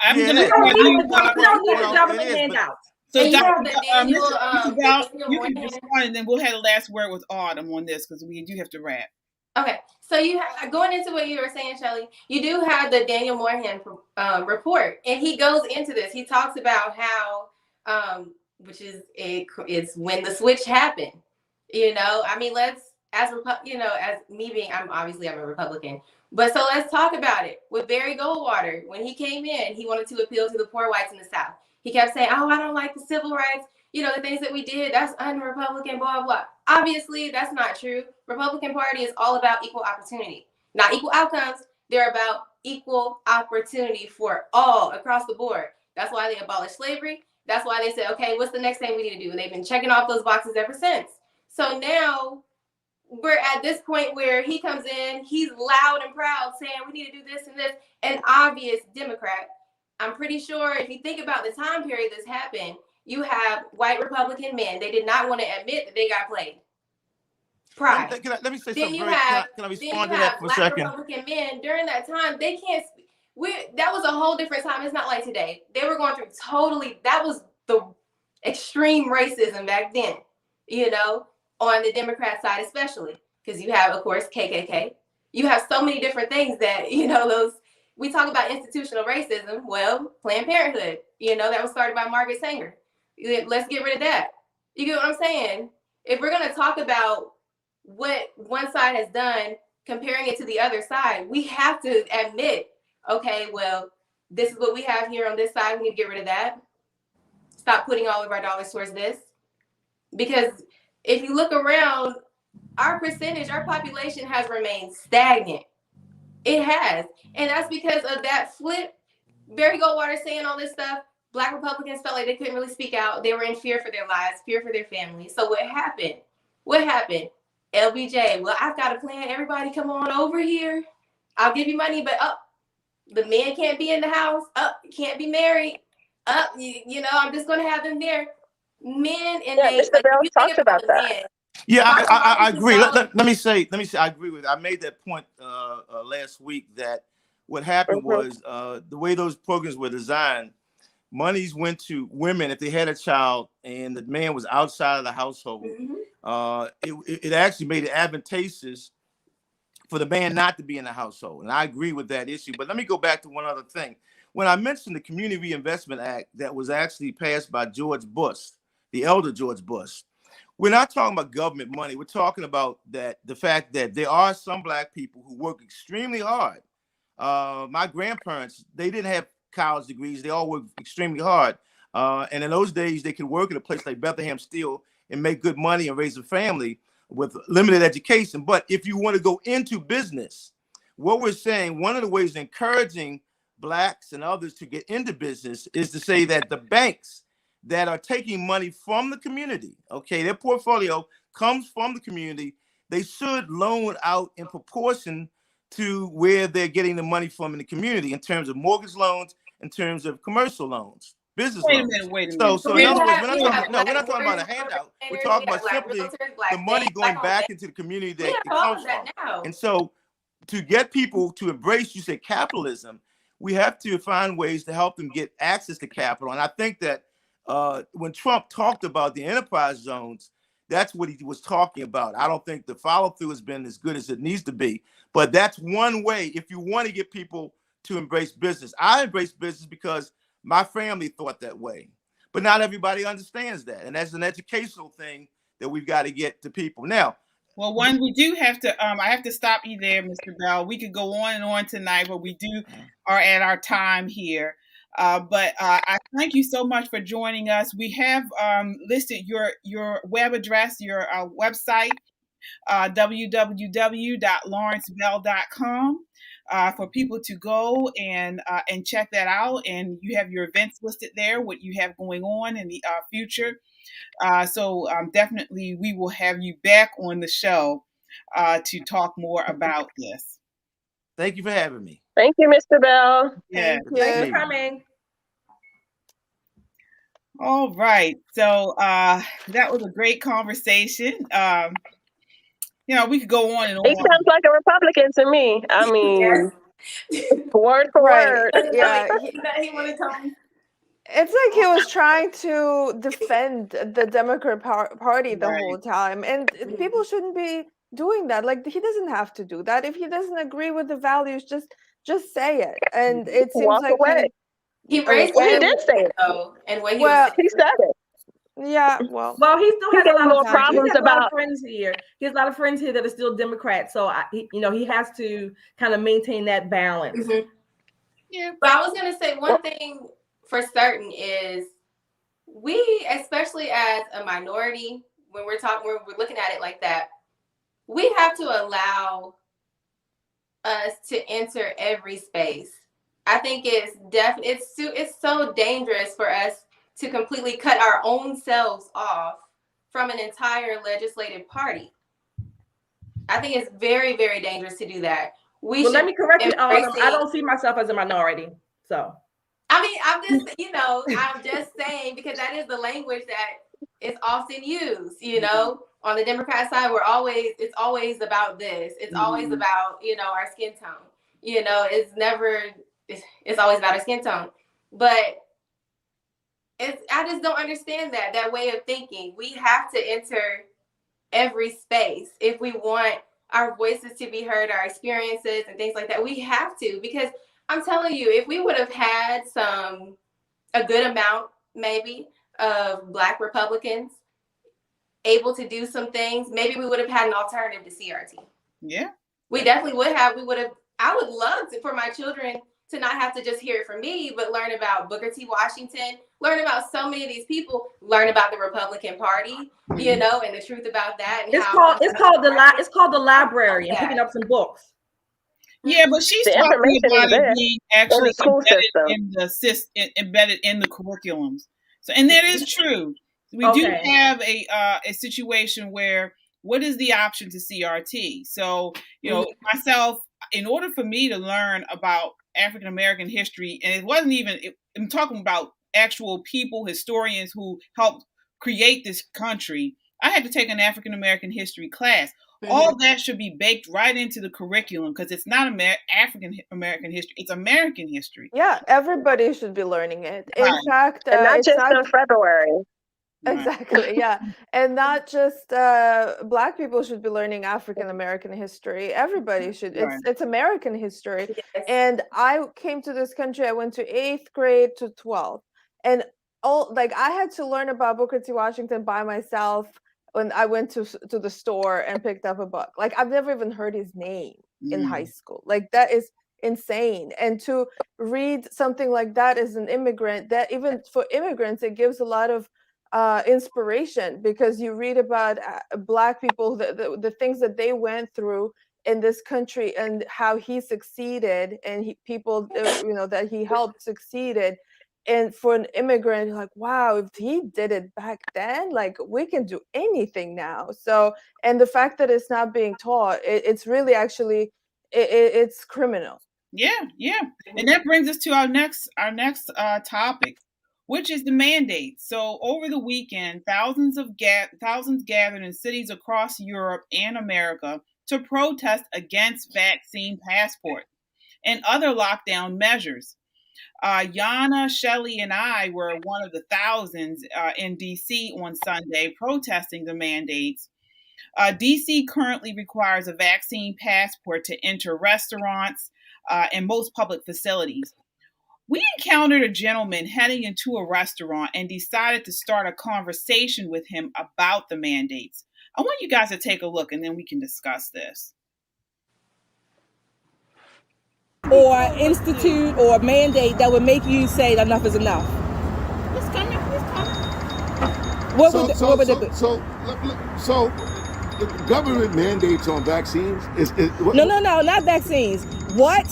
I'm going to we don't need the government handouts. So, And you Dr. have the Daniel, Mr. Bell, the Daniel you can Moynihan. respond, and then we'll have the last word with Autumn on this because we do have to wrap. Okay, so you have, going into what you were saying, Shelly, you do have the Daniel Moynihan report, and he goes into this. He talks about how, it's when the switch happened. You know, I mean, as me being, I'm a Republican, but so let's talk about it. With Barry Goldwater, when he came in, he wanted to appeal to the poor whites in the South. He kept saying, "Oh, I don't like the civil rights. You know, the things that we did, that's un-Republican, blah, blah." Obviously, that's not true. Republican Party is all about equal opportunity, not equal outcomes. They're about equal opportunity for all across the board. That's why they abolished slavery. That's why they said, okay, what's the next thing we need to do? And they've been checking off those boxes ever since. So now we're at this point where he comes in, he's loud and proud saying we need to do this and this, an obvious Democrat. I'm pretty sure if you think about the time period this happened, you have white Republican men. They did not want to admit that they got played. Pride. Let me say then something. Can I respond to that for a second? Republican men during that time, they can't speak. That was a whole different time. It's not like today. They were going through that was the extreme racism back then, you know, on the Democrat side, especially because you have, of course, KKK. You have so many different things that, you know, we talk about institutional racism. Well, Planned Parenthood, you know, that was started by Margaret Sanger. Let's get rid of that. You get what I'm saying? If we're going to talk about what one side has done, comparing it to the other side, we have to admit, okay, well, this is what we have here on this side. We need to get rid of that. Stop putting all of our dollars towards this. Because if you look around, our population has remained stagnant. It has. And that's because of that flip. Barry Goldwater saying all this stuff. Black Republicans felt like they couldn't really speak out. They were in fear for their lives, fear for their families. So what happened? LBJ, well, I've got a plan. Everybody come on over here. I'll give you money, but the men can't be in the house. Can't be married. You know, I'm just going to have them there. Men and Mr. Bell talked about that. Men, yeah, I agree. Let me say, I agree with it. I made that point last week that what happened was the way those programs were designed, monies went to women if they had a child and the man was outside of the household. It actually made it advantageous for the man not to be in the household. And I agree with that issue. But let me go back to one other thing. When I mentioned the Community Reinvestment Act that was actually passed by George Bush, the elder George Bush, we're not talking about government money. We're talking about the fact that there are some Black people who work extremely hard. My grandparents, they didn't have college degrees. They all worked extremely hard. And in those days, they could work at a place like Bethlehem Steel and make good money and raise a family with limited education. But if you want to go into business, what we're saying, one of the ways encouraging Blacks and others to get into business is to say that the banks that are taking money from the community, okay, their portfolio comes from the community, they should loan out in proportion to where they're getting the money from in the community in terms of mortgage loans, in terms of commercial loans, business loans. Wait a minute. So in other words, we're not talking about a handout. We're talking about simply the money going back into the community that it comes from. And so to get people to embrace, you say, capitalism, we have to find ways to help them get access to capital. And I think that when Trump talked about the enterprise zones, that's what he was talking about. I don't think the follow through has been as good as it needs to be, but that's one way if you want to get people to embrace business. I embrace business because my family thought that way, but not everybody understands that. And that's an educational thing that we've got to get to people. Now, well, we do have to, I have to stop you there, Mr. Bell. We could go on and on tonight, but we are at our time here. But I thank you so much for joining us. We have listed your web address, your website, www.lawrencebell.com, for people to go and check that out. And you have your events listed there, what you have going on in the future. So definitely we will have you back on the show to talk more about this. Thank you for having me. Thank you, Mr. Bell. Yeah. Thanks for coming. All right. So that was a great conversation. You know, we could go on and on. He sounds like a Republican to me. I mean, word for word. Yeah. He wanted to tell me. It's like he was trying to defend the Democrat Party the Right. whole time, and people shouldn't be doing that. Like, he doesn't have to do that. If he doesn't agree with the values, just say it. And it seems Walk like away. He raised Well, he it did say it. though, and what he Well, was He said it. yeah, well, He still He has a gave lot more of friends. He problems has a lot of about. friends here. He has a lot of friends here that are still Democrats. So he has to kind of maintain that balance. Mhm. Yeah. But I was gonna say one thing for certain is we, especially as a minority, when we're looking at it like that, we have to allow us to enter every space. I think it's so dangerous for us to completely cut our own selves off from an entire legislative party. I think it's very, very dangerous to do that. Let me correct you, Autumn. I embracing- don't see myself as a minority. So I mean, I'm just saying, because that is the language that is often used, on the Democrat side, it's always about this. It's always about, our skin tone, it's always about our skin tone. But I just don't understand that way of thinking. We have to enter every space if we want our voices to be heard, our experiences and things like that. We have to, because I'm telling you, if we would have had a good amount maybe of Black Republicans able to do some things, maybe we would have had an alternative to CRT. Yeah. We definitely would have. I would love for my children to not have to just hear it from me, but learn about Booker T. Washington, learn about so many of these people, learn about the Republican Party, and the truth about that. And it's called the library, and picking up some books. Yeah, but she's The talking information about is there it being actually in the school embedded in the curriculums. So, and that is true. We do have a situation where what is the option to CRT? So, myself, in order for me to learn about African American history, and it wasn't even, I'm talking about actual people, historians who helped create this country, I had to take an African American history class. All that should be baked right into the curriculum, because it's not African American history, it's American history. Yeah, everybody should be learning it. In fact, and not just in February. Exactly, yeah. And not just Black people should be learning African American history. Everybody should. It's American history. Yes. And I came to this country, I went to 8th grade to 12th. And I had to learn about Booker T. Washington by myself when I went to the store and picked up a book. Like, I've never even heard his name in high school. Like, that is insane. And to read something like that as an immigrant, that even for immigrants, it gives a lot of inspiration, because you read about Black people, the things that they went through in this country, and how he succeeded, and people that he helped succeeded. And for an immigrant, like, wow, if he did it back then, like, we can do anything now. So, and the fact that it's not being taught, it's really actually it's criminal. Yeah, and that brings us to our next topic, which is the mandate. So over the weekend, thousands gathered in cities across Europe and America to protest against vaccine passport and other lockdown measures. Yana, Shelly, and I were one of the thousands in D.C. on Sunday protesting the mandates. D.C. currently requires a vaccine passport to enter restaurants and most public facilities. We encountered a gentleman heading into a restaurant and decided to start a conversation with him about the mandates. I want you guys to take a look, and then we can discuss this. Or institute or mandate that would make you say enough is enough. It's coming. What would it be? So the government mandates on vaccines No, not vaccines. What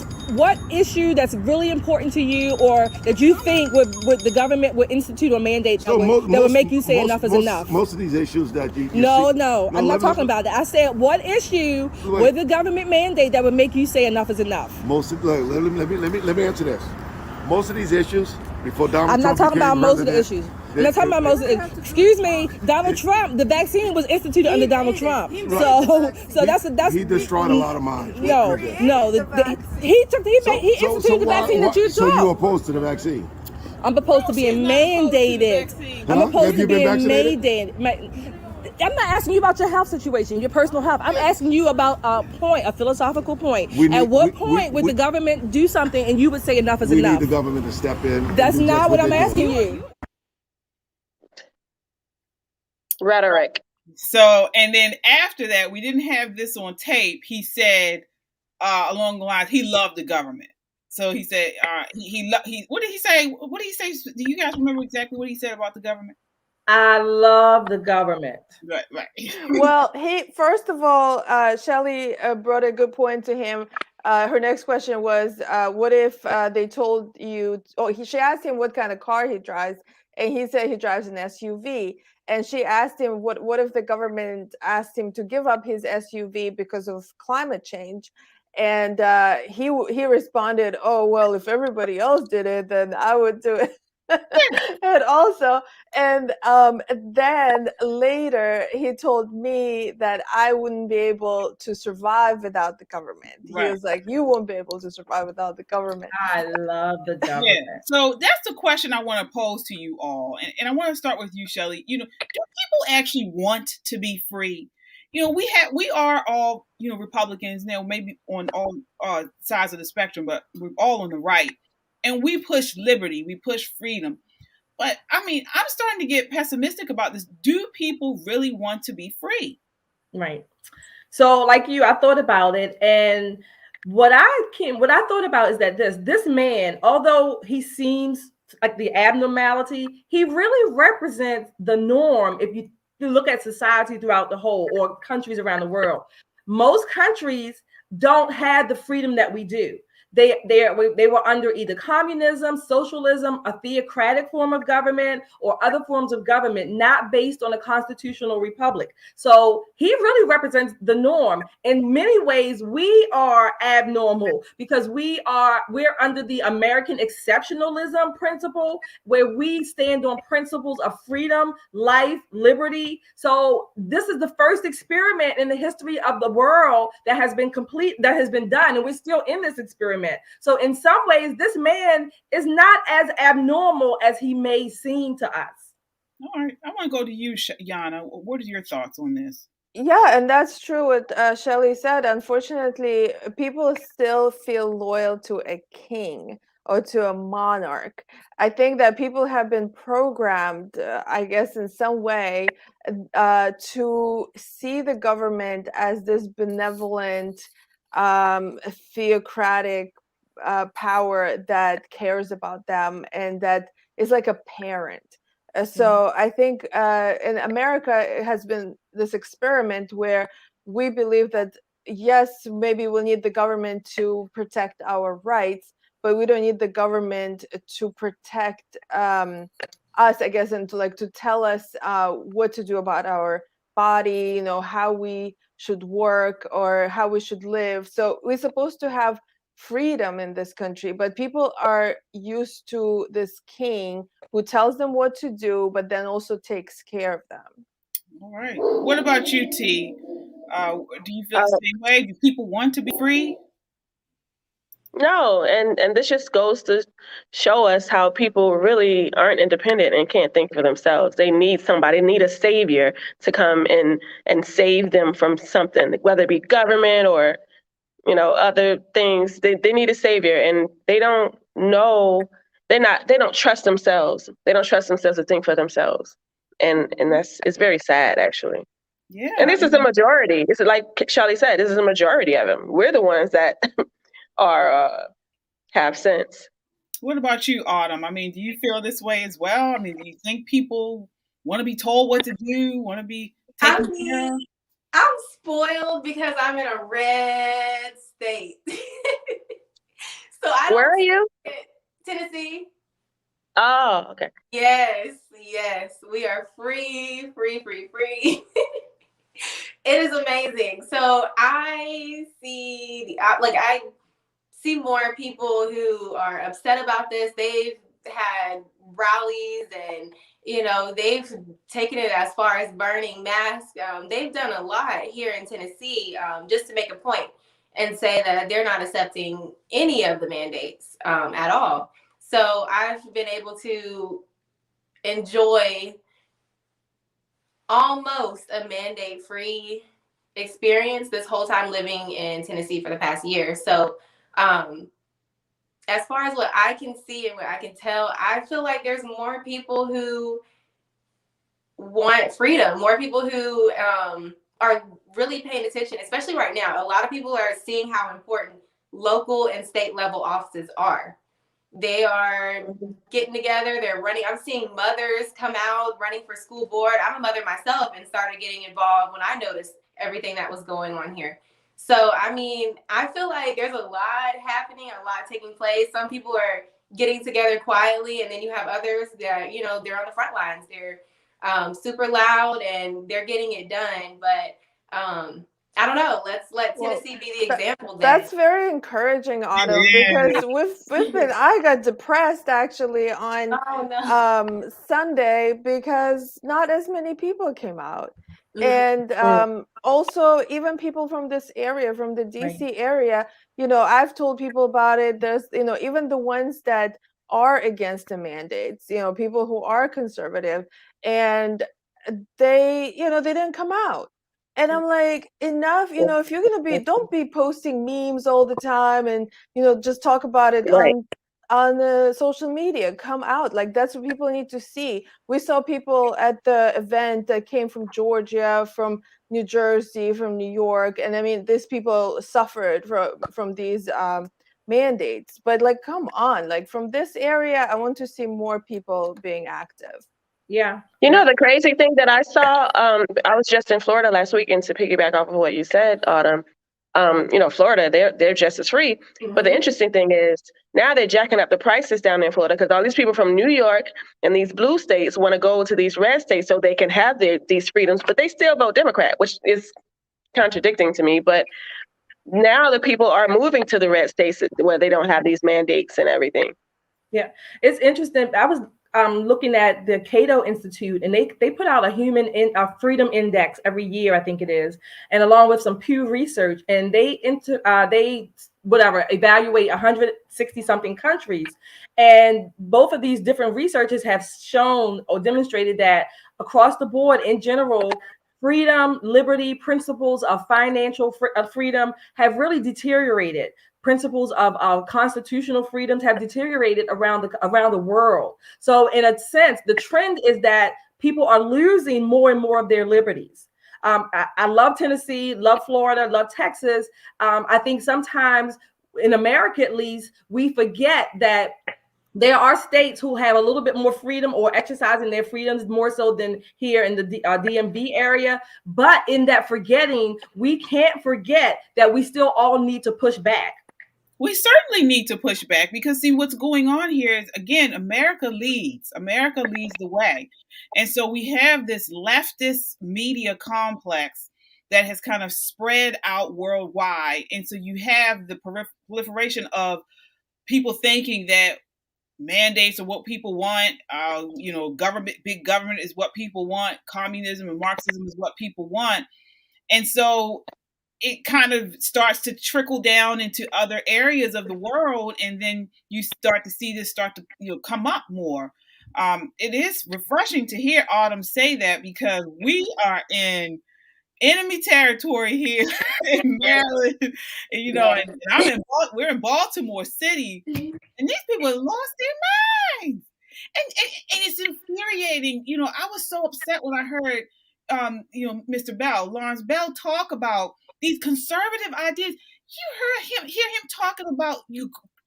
issue that's really important to you, or that you think would the government would institute or mandate that would make you say enough is enough? Most of these issues that you No, I'm not talking about that. I said, what issue would the government mandate that would make you say enough is enough? Let me answer this. Most of these issues before Donald Trump. I'm not talking about most of the issues. I'm not talking about most of it. Excuse me, Donald Trump. The vaccine was instituted under Donald Trump. So that's he destroyed a lot of minds. He instituted the vaccine that you took. So you opposed to the vaccine? I'm opposed to being mandated. I'm opposed to being mandated. I'm not asking you about your health situation, your personal health. I'm asking you about a philosophical point. At what point would the government do something and you would say enough is enough? We need the government to step in. That's not what I'm asking you. Rhetoric. So, and then after that, we didn't have this on tape. He said along the lines, he loved the government. So he said, he what did he say? What did he say? Do you guys remember exactly what he said about the government? I love the government. Right. Well, first of all, Shelly brought a good point to him. Her next question was, what if they told you, she asked him what kind of car he drives, and he said he drives an SUV. And she asked him, what if the government asked him to give up his SUV because of climate change? And he responded, oh, well, if everybody else did it, then I would do it. And then later he told me that I wouldn't be able to survive without the government. Right. He was like, you won't be able to survive without the government. I love the government. Yeah. So that's the question I want to pose to you all. And I want to start with you, Shelly. Do people actually want to be free? We are all, Republicans now, maybe on all sides of the spectrum, but we're all on the right. And we push liberty, we push freedom. But I'm starting to get pessimistic about this. Do people really want to be free? Right. So like you, I thought about it. And what I thought about is that this man, although he seems like the abnormality, he really represents the norm. If you look at society throughout the whole, or countries around the world, most countries don't have the freedom that we do. They were under either communism, socialism, a theocratic form of government, or other forms of government not based on a constitutional republic. So he really represents the norm. In many ways, we are abnormal because we're under the American exceptionalism principle, where we stand on principles of freedom, life, liberty. So this is the first experiment in the history of the world that has been done, and we're still in this experiment. So in some ways, this man is not as abnormal as he may seem to us. All right. I want to go to you, Yana. What are your thoughts on this? Yeah, and that's true what Shelly said. Unfortunately, people still feel loyal to a king or to a monarch. I think that people have been programmed, I guess, in some way, to see the government as this benevolent, theocratic power that cares about them and that is like a parent. So I think in America, it has been this experiment where we believe that, yes, maybe we'll need the government to protect our rights, but we don't need the government to protect us, I guess, and to tell us what to do about our body, how we should work or how we should live. So we're supposed to have freedom in this country, but people are used to this king who tells them what to do, but then also takes care of them. All right. What about you, T? Do you feel the same way? Do people want to be free? No, and this just goes to show us how people really aren't independent and can't think for themselves. They need somebody, need a savior to come in and save them from something, whether it be government or other things. They need a savior, and they don't know. They don't trust themselves. They don't trust themselves to think for themselves, and it's very sad, actually. Yeah. And this is a majority. This is, like Shelly said, this is a majority of them. We're the ones that have sense. What about you, Autumn? Do you feel this way as well? Do you think people want to be told what to do, want to be taken care of? I'm spoiled because I'm in a red state. Where are you? Tennessee. Oh, okay. Yes. We are free. It is amazing. So I see, I see more people who are upset about this. They've had rallies and they've taken it as far as burning masks. They've done a lot here in Tennessee just to make a point and say that they're not accepting any of the mandates at all. So I've been able to enjoy almost a mandate-free experience this whole time living in Tennessee for the past year. So as far as what I can see and what I can tell, I feel like there's more people who want freedom, more people who are really paying attention, especially right now. A lot of people are seeing how important local and state level offices are. They are getting together, they're running. I'm seeing mothers come out running for school board. I'm a mother myself and started getting involved when I noticed everything that was going on here. So, I mean, I feel like there's a lot happening, a lot taking place. Some people are getting together quietly, and then you have others that, you know, they're on the front lines. They're super loud and they're getting it done. But I don't know. Let's let Tennessee be the example. That's very encouraging, Autumn, because we've been. I got depressed actually on Sunday because not as many people came out, and also even people from this area, from the DC area. You know, I've told people about it. There's, you know, even the ones that are against the mandates. You know, people who are conservative, and they, you know, they didn't come out. And I'm like, enough, you know, if you're going to be, don't be posting memes all the time and, you know, just talk about it on the social media. Come out. Like, that's what people need to see. We saw people at the event that came from Georgia, from New Jersey, from New York. And I mean, these people suffered from these mandates. But like, come on, like from this area, I want to see more people being active. Yeah. You know, the crazy thing that I saw, I was just in Florida last week, and to piggyback off of what you said, Autumn, you know, Florida, they're just as free. But the interesting thing is now they're jacking up the prices down in Florida because all these people from New York and these blue states want to go to these red states so they can have these freedoms, but they still vote Democrat, which is contradicting to me. But now the people are moving to the red states where they don't have these mandates and everything. Yeah, it's interesting. I was looking at the Cato Institute, and they put out a freedom index every year, I think it is, and along with some Pew Research, and they evaluate 160 something countries, and both of these different researchers have shown or demonstrated that across the board, in general, freedom, liberty, principles of financial freedom have really deteriorated. Principles of constitutional freedoms have deteriorated around the world. So in a sense, the trend is that people are losing more and more of their liberties. I love Tennessee, love Florida, love Texas. I think sometimes in America, at least, we forget that there are states who have a little bit more freedom or exercising their freedoms more so than here in the DMV area. But in that forgetting, we can't forget that we still all need to push back. We certainly need to push back because, see, what's going on here is, again, America leads. America leads the way. And so we have this leftist media complex that has kind of spread out worldwide. And so you have the proliferation of people thinking that mandates are what people want. You know, big government is what people want. Communism and Marxism is what people want. And so it kind of starts to trickle down into other areas of the world, and then you start to see this start to, you know, come up more. It is refreshing to hear Autumn say that because we are in enemy territory here in Maryland, and, you know, and we're in Baltimore City, and these people have lost their minds, and it's infuriating. You know, I was so upset when I heard, you know, Mr. Bell, Lawrence Bell, talk about these conservative ideas. You hear him talking about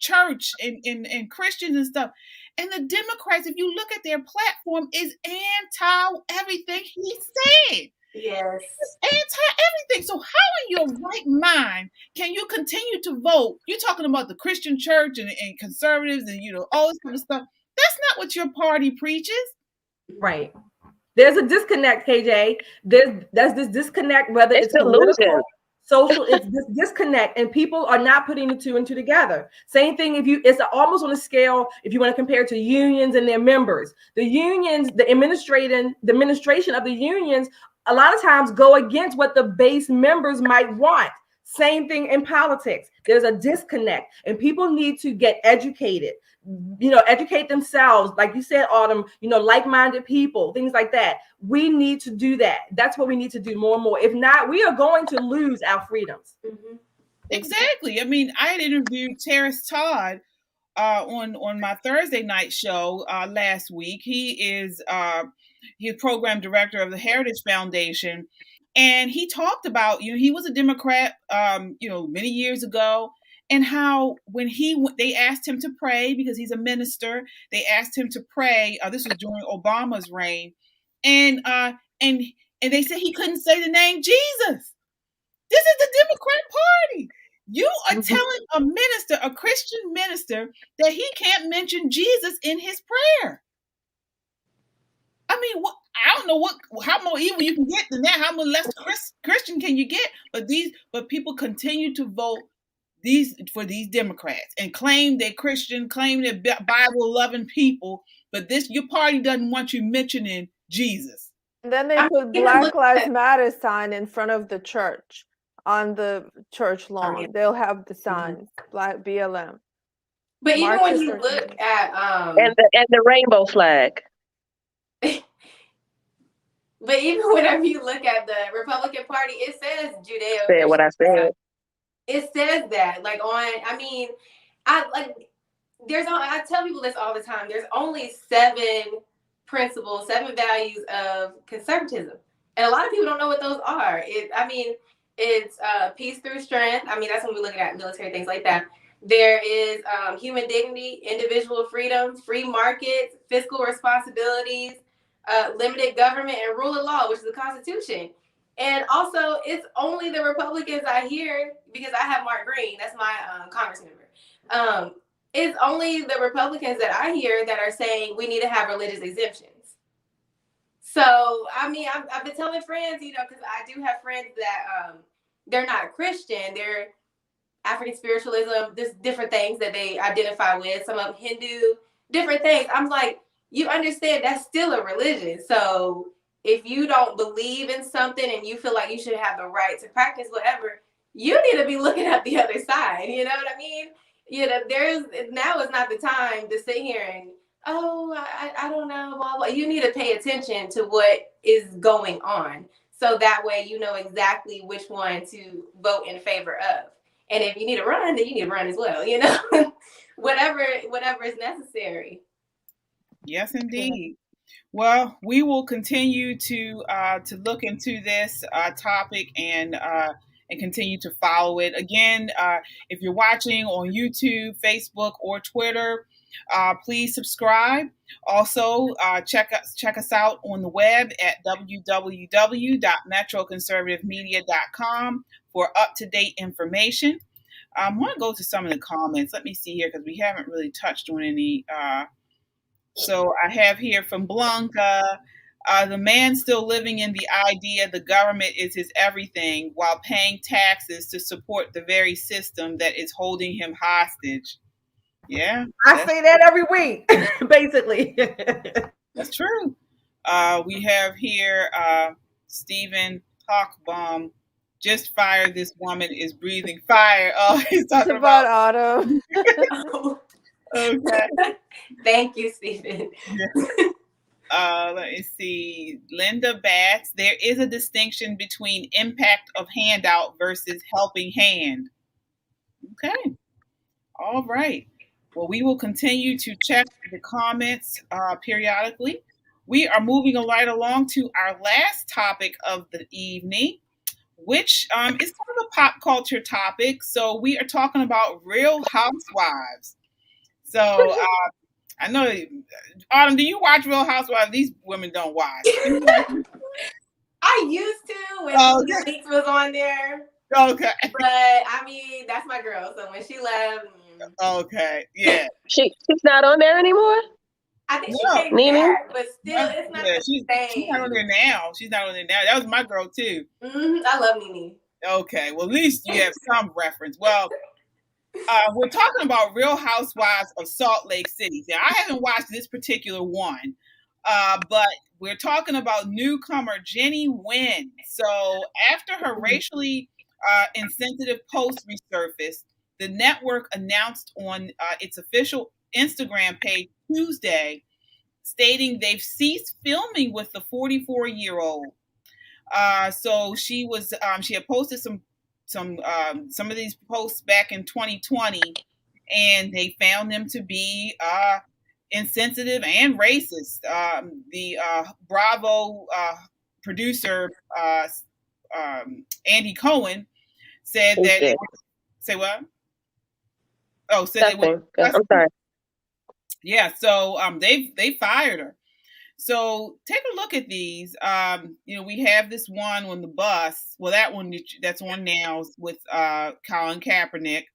church and Christians and stuff. And the Democrats, if you look at their platform, is anti everything he said. Yes. It's anti-everything. So how in your right mind can you continue to vote? You're talking about the Christian church and conservatives and, you know, all this kind of stuff. That's not what your party preaches. Right. There's a disconnect, KJ. There's this disconnect, whether it's political, social, it's this disconnect, and people are not putting the two and two together. Same thing it's almost on a scale, if you want to compare it to unions and their members. The unions, the administration of the unions, a lot of times go against what the base members might want. Same thing in politics. There's a disconnect, and people need to get educated, educate themselves. Like you said, Autumn, like-minded people, things like that. We need to do that. That's what we need to do more and more. If not, we are going to lose our freedoms. Mm-hmm. Exactly. I mean, I had interviewed Terrace Todd on my Thursday night show last week. He is he's program director of the Heritage Foundation, and he talked about he was a Democrat many years ago, and how when they asked him to pray because he's a minister. They asked him to pray. This was during Obama's reign, and they said he couldn't say the name Jesus. This is the Democrat Party. You are telling a minister, a Christian minister, that he can't mention Jesus in his prayer. I mean, I don't know how more evil you can get than that. How much less Christian can you get? But people continue to vote for these Democrats and claim they're Christian, claim they're Bible-loving people. But your party doesn't want you mentioning Jesus. And then they put Black Lives Matter sign in front of the church. On the church lawn, they'll have the signs, Black BLM. But even when you look at and the rainbow flag. But even whenever you look at the Republican Party, it says Judeo. Said what I said. It says that, I tell people this all the time. There's only 7 principles, 7 values of conservatism, and a lot of people don't know what those are. It's peace through strength. That's when we're looking at military things like that. There is human dignity, individual freedom, free markets, fiscal responsibilities, limited government, and rule of law, which is the Constitution. And also, it's only the Republicans I hear, because I have Mark Green, that's my Congress member. It's only the Republicans that I hear that are saying we need to have religious exemptions. So, I've been telling friends, because I do have friends that they're not Christian, they're African spiritualism, there's different things that they identify with, some of Hindu, different things. I'm like, you understand that's still a religion. So if you don't believe in something and you feel like you should have the right to practice whatever, you need to be looking at the other side. You know what I mean? Now is not the time to sit here and, I don't know, blah, blah. You need to pay attention to what is going on. So that way you know exactly which one to vote in favor of. And if you need to run, then you need to run as well, whatever is necessary. Yes, indeed. Well, we will continue to look into this topic and continue to follow it. Again, if you're watching on YouTube, Facebook, or Twitter, please subscribe. Also, check us out on the web at www.metroconservativemedia.com for up-to-date information. I want to go to some of the comments. Let me see here, because we haven't really touched on any. So I have here from Blanca, the man still living in the idea the government is his everything while paying taxes to support the very system that is holding him hostage. Yeah. I say that every week, basically. That's true. We have here Stephen Hawkbaum. Just fired this woman is breathing fire. Oh, he's talking about Autumn. Okay. Thank you, Stephen. Let me see. Linda Batts. There is a distinction between impact of handout versus helping hand. Okay. All right. Well, we will continue to check the comments periodically. We are moving right along to our last topic of the evening, which is kind of a pop culture topic. So we are talking about Real Housewives. So I know, Autumn, do you watch Real Housewives? These women don't watch. I used to when Weeks was on there. Okay. But that's my girl. So when she left. Okay. Yeah. She's not on there anymore? I think she came back, but still, it's not the same. She's not on there now. That was my girl, too. Mm-hmm. I love Nene. Okay. Well, at least you have some reference. Well, we're talking about Real Housewives of Salt Lake City. Now, I haven't watched this particular one, but we're talking about newcomer Jennie Nguyen. So after her racially insensitive post resurfaced. The network announced on its official Instagram page Tuesday, stating they've ceased filming with the 44-year-old. So she had posted some of these posts back in 2020, and they found them to be insensitive and racist. The Bravo producer Andy Cohen said that. Say what? Oh, said it was. I'm sorry. Yeah, so they fired her. So take a look at these. We have this one on the bus. Well, that one that's on now with Colin Kaepernick,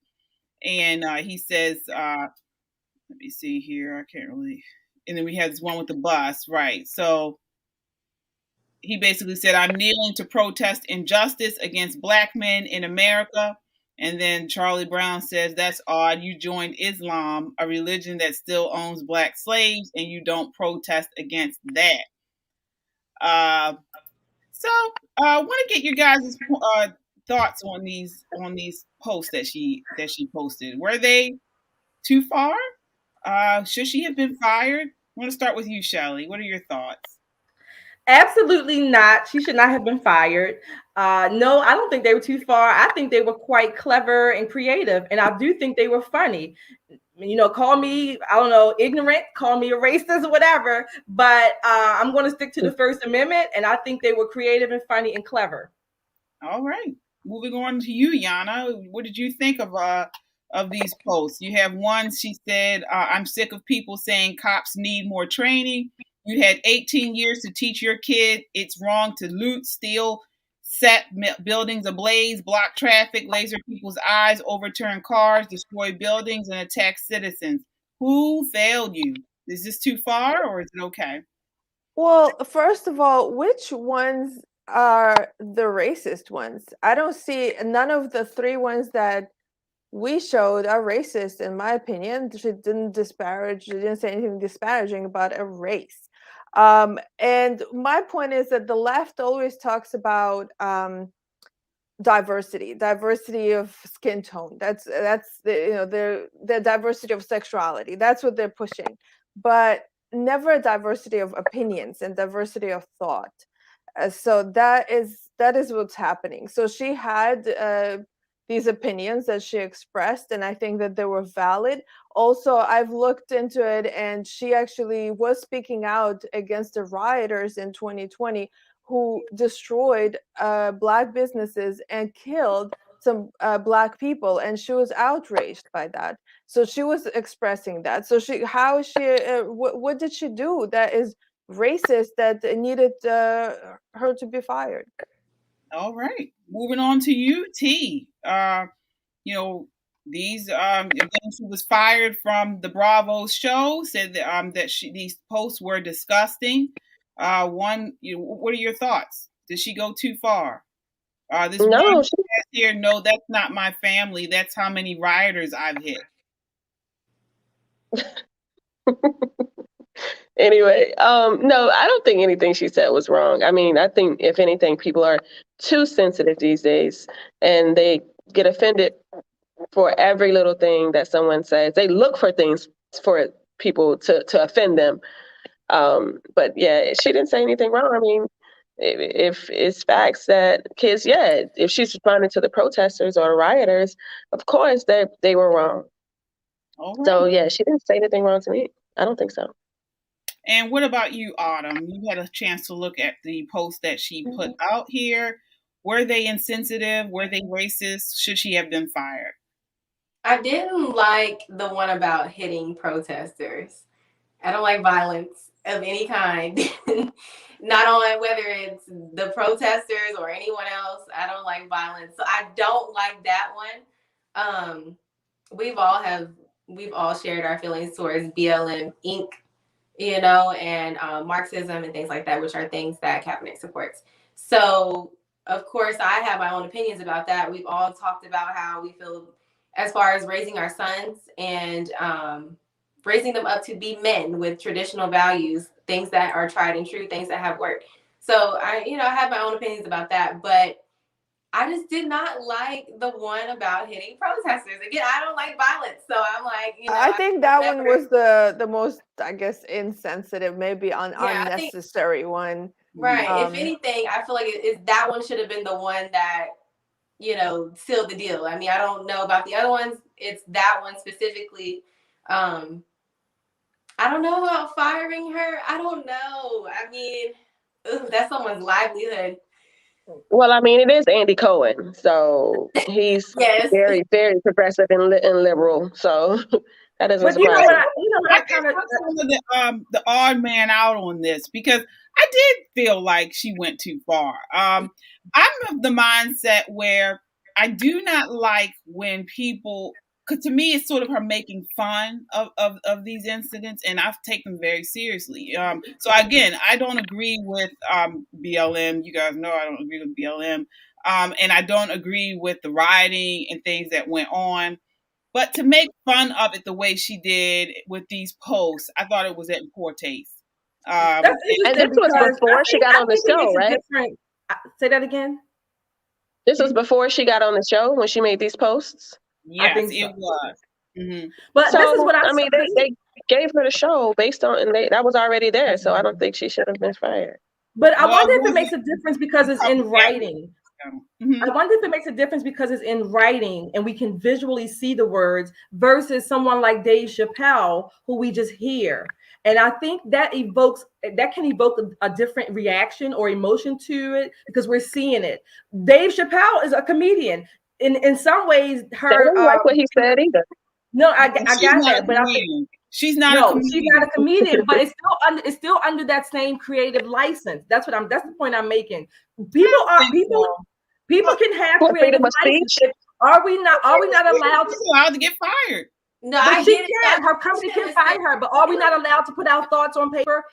and he says, "Let me see here. I can't really." And then we have this one with the bus, right? So he basically said, "I'm kneeling to protest injustice against Black men in America." And then Charlie Brown says, "That's odd. You joined Islam, a religion that still owns Black slaves, and you don't protest against that." So I want to get your guys' thoughts on these posts that she posted. Were they too far? Should she have been fired? I want to start with you, Shelly. What are your thoughts? Absolutely not. She should not have been fired. No, I don't think they were too far. I think they were quite clever and creative, and I do think they were funny. Call me, I don't know, ignorant, call me a racist or whatever, but I'm going to stick to the First Amendment, and I think they were creative and funny and clever. All right. Moving on to you, Yana. What did you think of these posts? You have one, she said, "I'm sick of people saying cops need more training. You had 18 years to teach your kid it's wrong to loot, steal, set buildings ablaze, block traffic, laser people's eyes, overturn cars, destroy buildings, and attack citizens. Who failed you? Is this too far, or is it okay?" Well, first of all, which ones are the racist ones? I don't see none of the three ones that we showed are racist, in my opinion. She didn't say anything disparaging about a race. And my point is that the left always talks about diversity of skin tone. That's the diversity of sexuality. That's what they're pushing, but never a diversity of opinions and diversity of thought. So that is what's happening. So she had these opinions that she expressed, and I think that they were valid. Also, I've looked into it, and she actually was speaking out against the rioters in 2020 who destroyed Black businesses and killed some Black people, and she was outraged by that. So she was expressing that. So what did she do that is racist that needed her to be fired? All right. Moving on to you, T. These again, she was fired from the Bravo show. Said that these posts were disgusting. What are your thoughts? Did she go too far? This No, one here, "No, that's not my family. That's how many rioters I've hit." Anyway, no, I don't think anything she said was wrong. I mean, I think if anything, people are too sensitive these days, and they get offended for every little thing that someone says. They look for things for people to offend them. But yeah, she didn't say anything wrong. I mean, if it's facts that kids, if she's responding to the protesters or the rioters, of course they were wrong. Right. So yeah, she didn't say anything wrong to me. I don't think so. And what about you, Autumn? You had a chance to look at the post that she put out here. Were they insensitive? Were they racist? Should she have been fired? I didn't like the one about hitting protesters. I don't like violence of any kind. Not on whether it's the protesters or anyone else. I don't like violence. So I don't like that one. We've all shared our feelings towards BLM Inc., and Marxism and things like that, which are things that Kaepernick supports. So, of course, I have my own opinions about that. We've all talked about how we feel as far as raising our sons and raising them up to be men with traditional values, things that are tried and true, things that have worked. So I have my own opinions about that, but I just did not like the one about hitting protesters. Again, I don't like violence, so I'm like, I think that one was the most, I guess, insensitive, maybe I think unnecessary one. right. If anything, I feel like that one should have been the one that sealed the deal. I mean, I don't know about the other ones. It's that one specifically. I don't know about firing her. I don't know. I mean, that's someone's livelihood. Well, I mean, it is Andy Cohen, so he's yes. very, very progressive and liberal. So that doesn't But surprise me. I think I'm the odd man out on this because I did feel like she went too far. I'm of the mindset where I do not like when people, because to me it's sort of her making fun of these incidents, and I've taken them very seriously. So again, I don't agree with BLM. You guys know I don't agree with BLM, and I don't agree with the rioting and things that went on. But to make fun of it the way she did with these posts, I thought it was in poor taste. And this was before she got on the show, right? Say that again. This was before she got on the show when she made these posts. Yes, I think so. it was. Mm-hmm. But so, this is what I mean. They gave her the show based on, and that was already there. So I don't think she should have been fired. But I wonder if it makes a difference because it's in writing. Mm-hmm. I wonder if it makes a difference because it's in writing and we can visually see the words versus someone like Dave Chappelle, who we just hear. And I think that can evoke a different reaction or emotion to it because we're seeing it. Dave Chappelle is a comedian. In some ways, I don't like what he said either. No, I got that, but I think she's not a comedian. She's not a comedian, but it's still under that same creative license. That's the point I'm making. People can have creative license. Are we not allowed to get fired? No, but she can. Her company can fire her, but are we not allowed to put our thoughts on paper?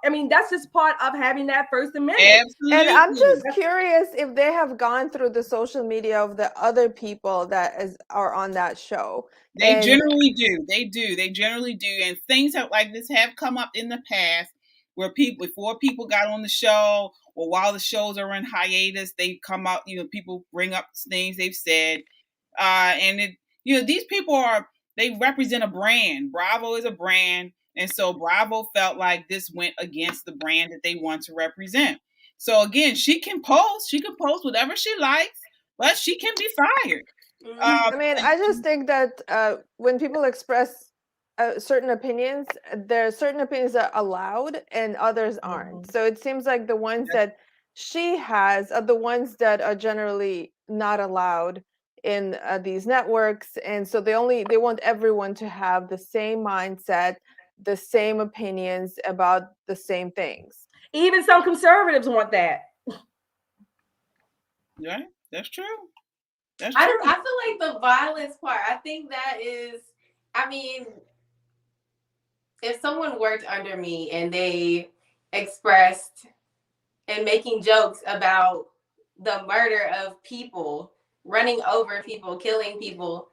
I mean, that's just part of having that First Amendment. Absolutely. And I'm just curious if they have gone through the social media of the other people that are on that show. They generally do. They generally do. And things like this have come up in the past where before people got on the show or while the shows are in hiatus, they come out, people bring up things they've said. And these people they represent a brand. Bravo is a brand. And so Bravo felt like this went against the brand that they want to represent. So again, she can post whatever she likes, but she can be fired. I mean, I just think that when people express certain opinions, there are certain opinions that are allowed and others aren't. So it seems like the ones that she has are the ones that are generally not allowed in these networks. And so they want everyone to have the same mindset, the same opinions about the same things. Even some conservatives want that. Yeah, that's true. I feel like the violence part, I think that is, I mean, if someone worked under me and they expressed and making jokes about the murder of people, running over people, killing people,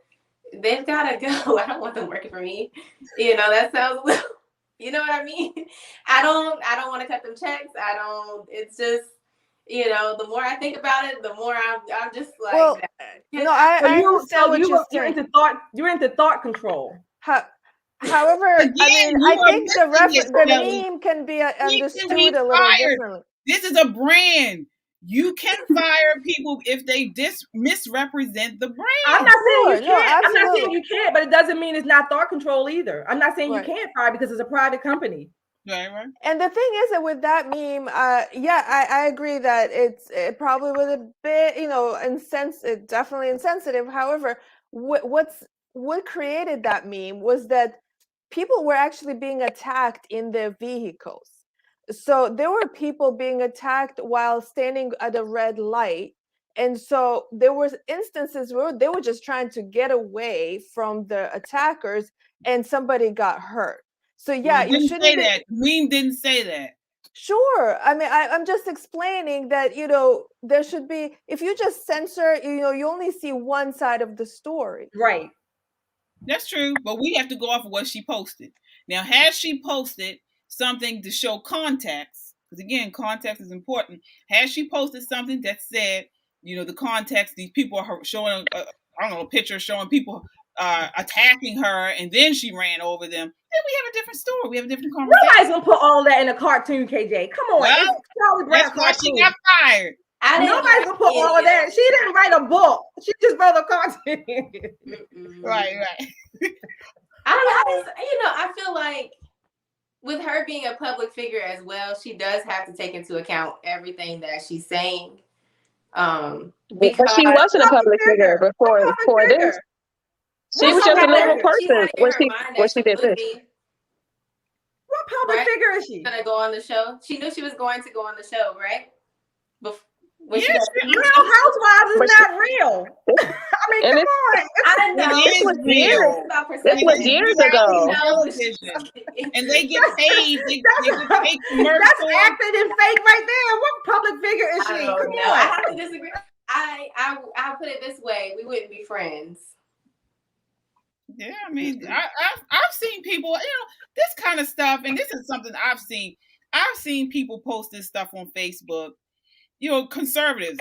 they've got to go. I don't want them working for me. That sounds a little, you know what I mean? I don't want to cut them checks. It's just, the more I think about it, the more I'm just like. Well, I understand what you're saying. You're into thought control. However, I think the meme can be understood a little differently. This is a brand. You can fire people if they misrepresent the brand. I'm not saying you can't. I'm not saying you can't, but it doesn't mean it's not thought control either. I'm not saying you can't fire because it's a private company. Right. And the thing is that with that meme, I agree that it probably was a bit, definitely insensitive. However, what created that meme was that people were actually being attacked in their vehicles. So there were people being attacked while standing at a red light. And so there were instances where they were just trying to get away from the attackers and somebody got hurt. So yeah, you shouldn't say that. Meme didn't say that. Sure. I mean, I'm just explaining that, there should be, if you just censor, you only see one side of the story. Right. That's true. But we have to go off of what she posted. Now, has she posted something to show context? Because again, context is important. Has she posted something that said the context. These people are showing, I don't know, a picture showing people attacking her, and then she ran over them. Then we have a different story. We have a different conversation. Nobody's gonna put all that in a cartoon, KJ. Come on, Well, it's Charlie Brown that's why cartoon. she got fired. Nobody's gonna put all of that. She didn't write a book. She just wrote a cartoon. Right. I don't know. I feel like with her being a public figure as well, she does have to take into account everything that she's saying. Because she wasn't a public figure before this. She was just a normal person when she did this. What public figure is she? Gonna go on the show. She knew she was going to go on the show, right? Real Housewives is not real. I mean, come on. I know. This was years ago. And they get paid. They get paid commercials. That's acting and fake right there. What public figure is she? Come on. I have to disagree. I'll put it this way: we wouldn't be friends. Yeah, I mean, I've seen people, this kind of stuff, and this is something I've seen. I've seen people post this stuff on Facebook. Conservatives.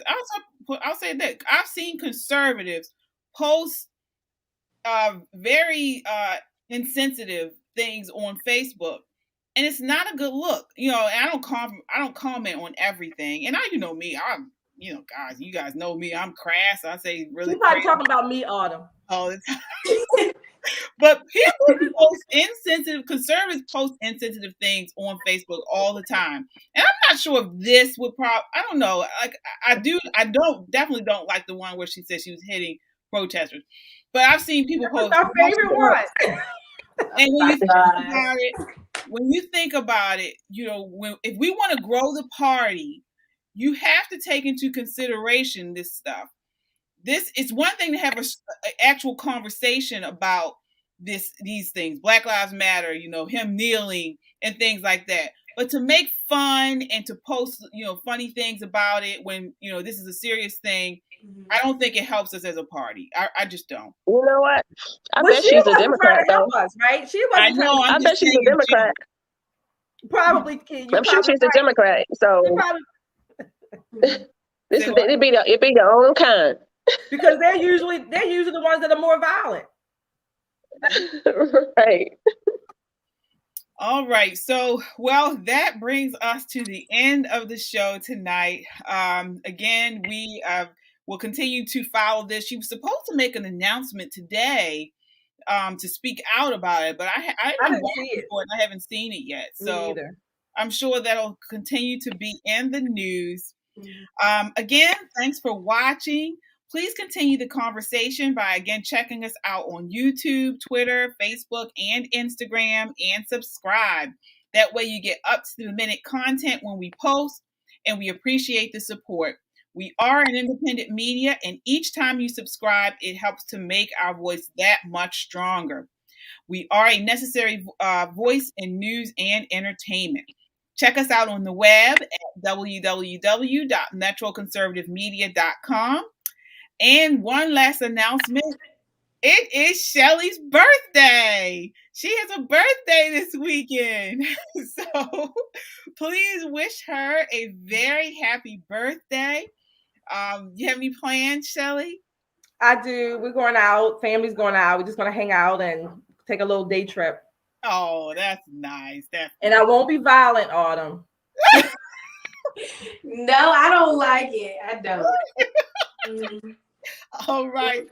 I'll say that I've seen conservatives post very insensitive things on Facebook, and it's not a good look. I don't comment on everything, and you know me. I'm, guys, you guys know me. I'm crass. I say really. You're probably talking about me, Autumn. All the time. But people conservatives post insensitive things on Facebook all the time. And I'm not sure if this would I don't know. Like I definitely don't like the one where she said she was hitting protesters. But I've seen people post our favorite one. And when you think about it, if we want to grow the party, you have to take into consideration this stuff. It's one thing to have an actual conversation about these things, Black Lives Matter, him kneeling and things like that. But to make fun and to post, funny things about it when, this is a serious thing, I don't think it helps us as a party. I just don't. You know what? I bet she's a Democrat, though. Right? She wasn't. I bet she's a Democrat. Probably. I'm sure she's a Democrat. So it'd be the own kind. Because they're usually the ones that are more violent. Right. All right. So, that brings us to the end of the show tonight. Again, we will continue to follow this. She was supposed to make an announcement today to speak out about it, but I didn't see it. And I haven't seen it yet. So I'm sure that'll continue to be in the news. Again, thanks for watching. Please continue the conversation by, again, checking us out on YouTube, Twitter, Facebook, and Instagram, and subscribe. That way you get up-to-the-minute content when we post, and we appreciate the support. We are an independent media, and each time you subscribe, it helps to make our voice that much stronger. We are a necessary voice in news and entertainment. Check us out on the web at www.metroconservativemedia.com. And one last announcement. It is Shelly's birthday. She has a birthday this weekend. So please wish her a very happy birthday. You have any plans, Shelly? I do. We're going out. Family's going out. We're just going to hang out and take a little day trip. Oh, that's nice. And I won't be violent, Autumn. No, I don't like it. I don't. All right.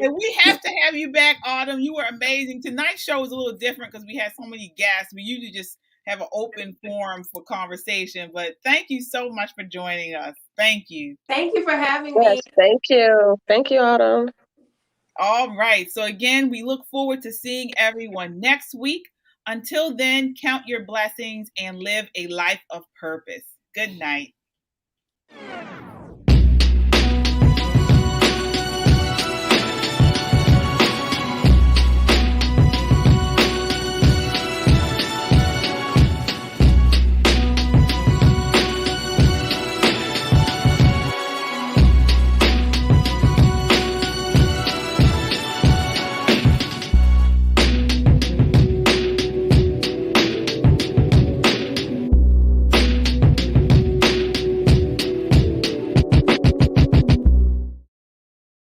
And we have to have you back, Autumn. You were amazing. Tonight's show was a little different because we had so many guests. We usually just have an open forum for conversation. But thank you so much for joining us. Thank you. Thank you for having me. Thank you. Thank you, Autumn. All right. So again, we look forward to seeing everyone next week. Until then, count your blessings and live a life of purpose. Good night.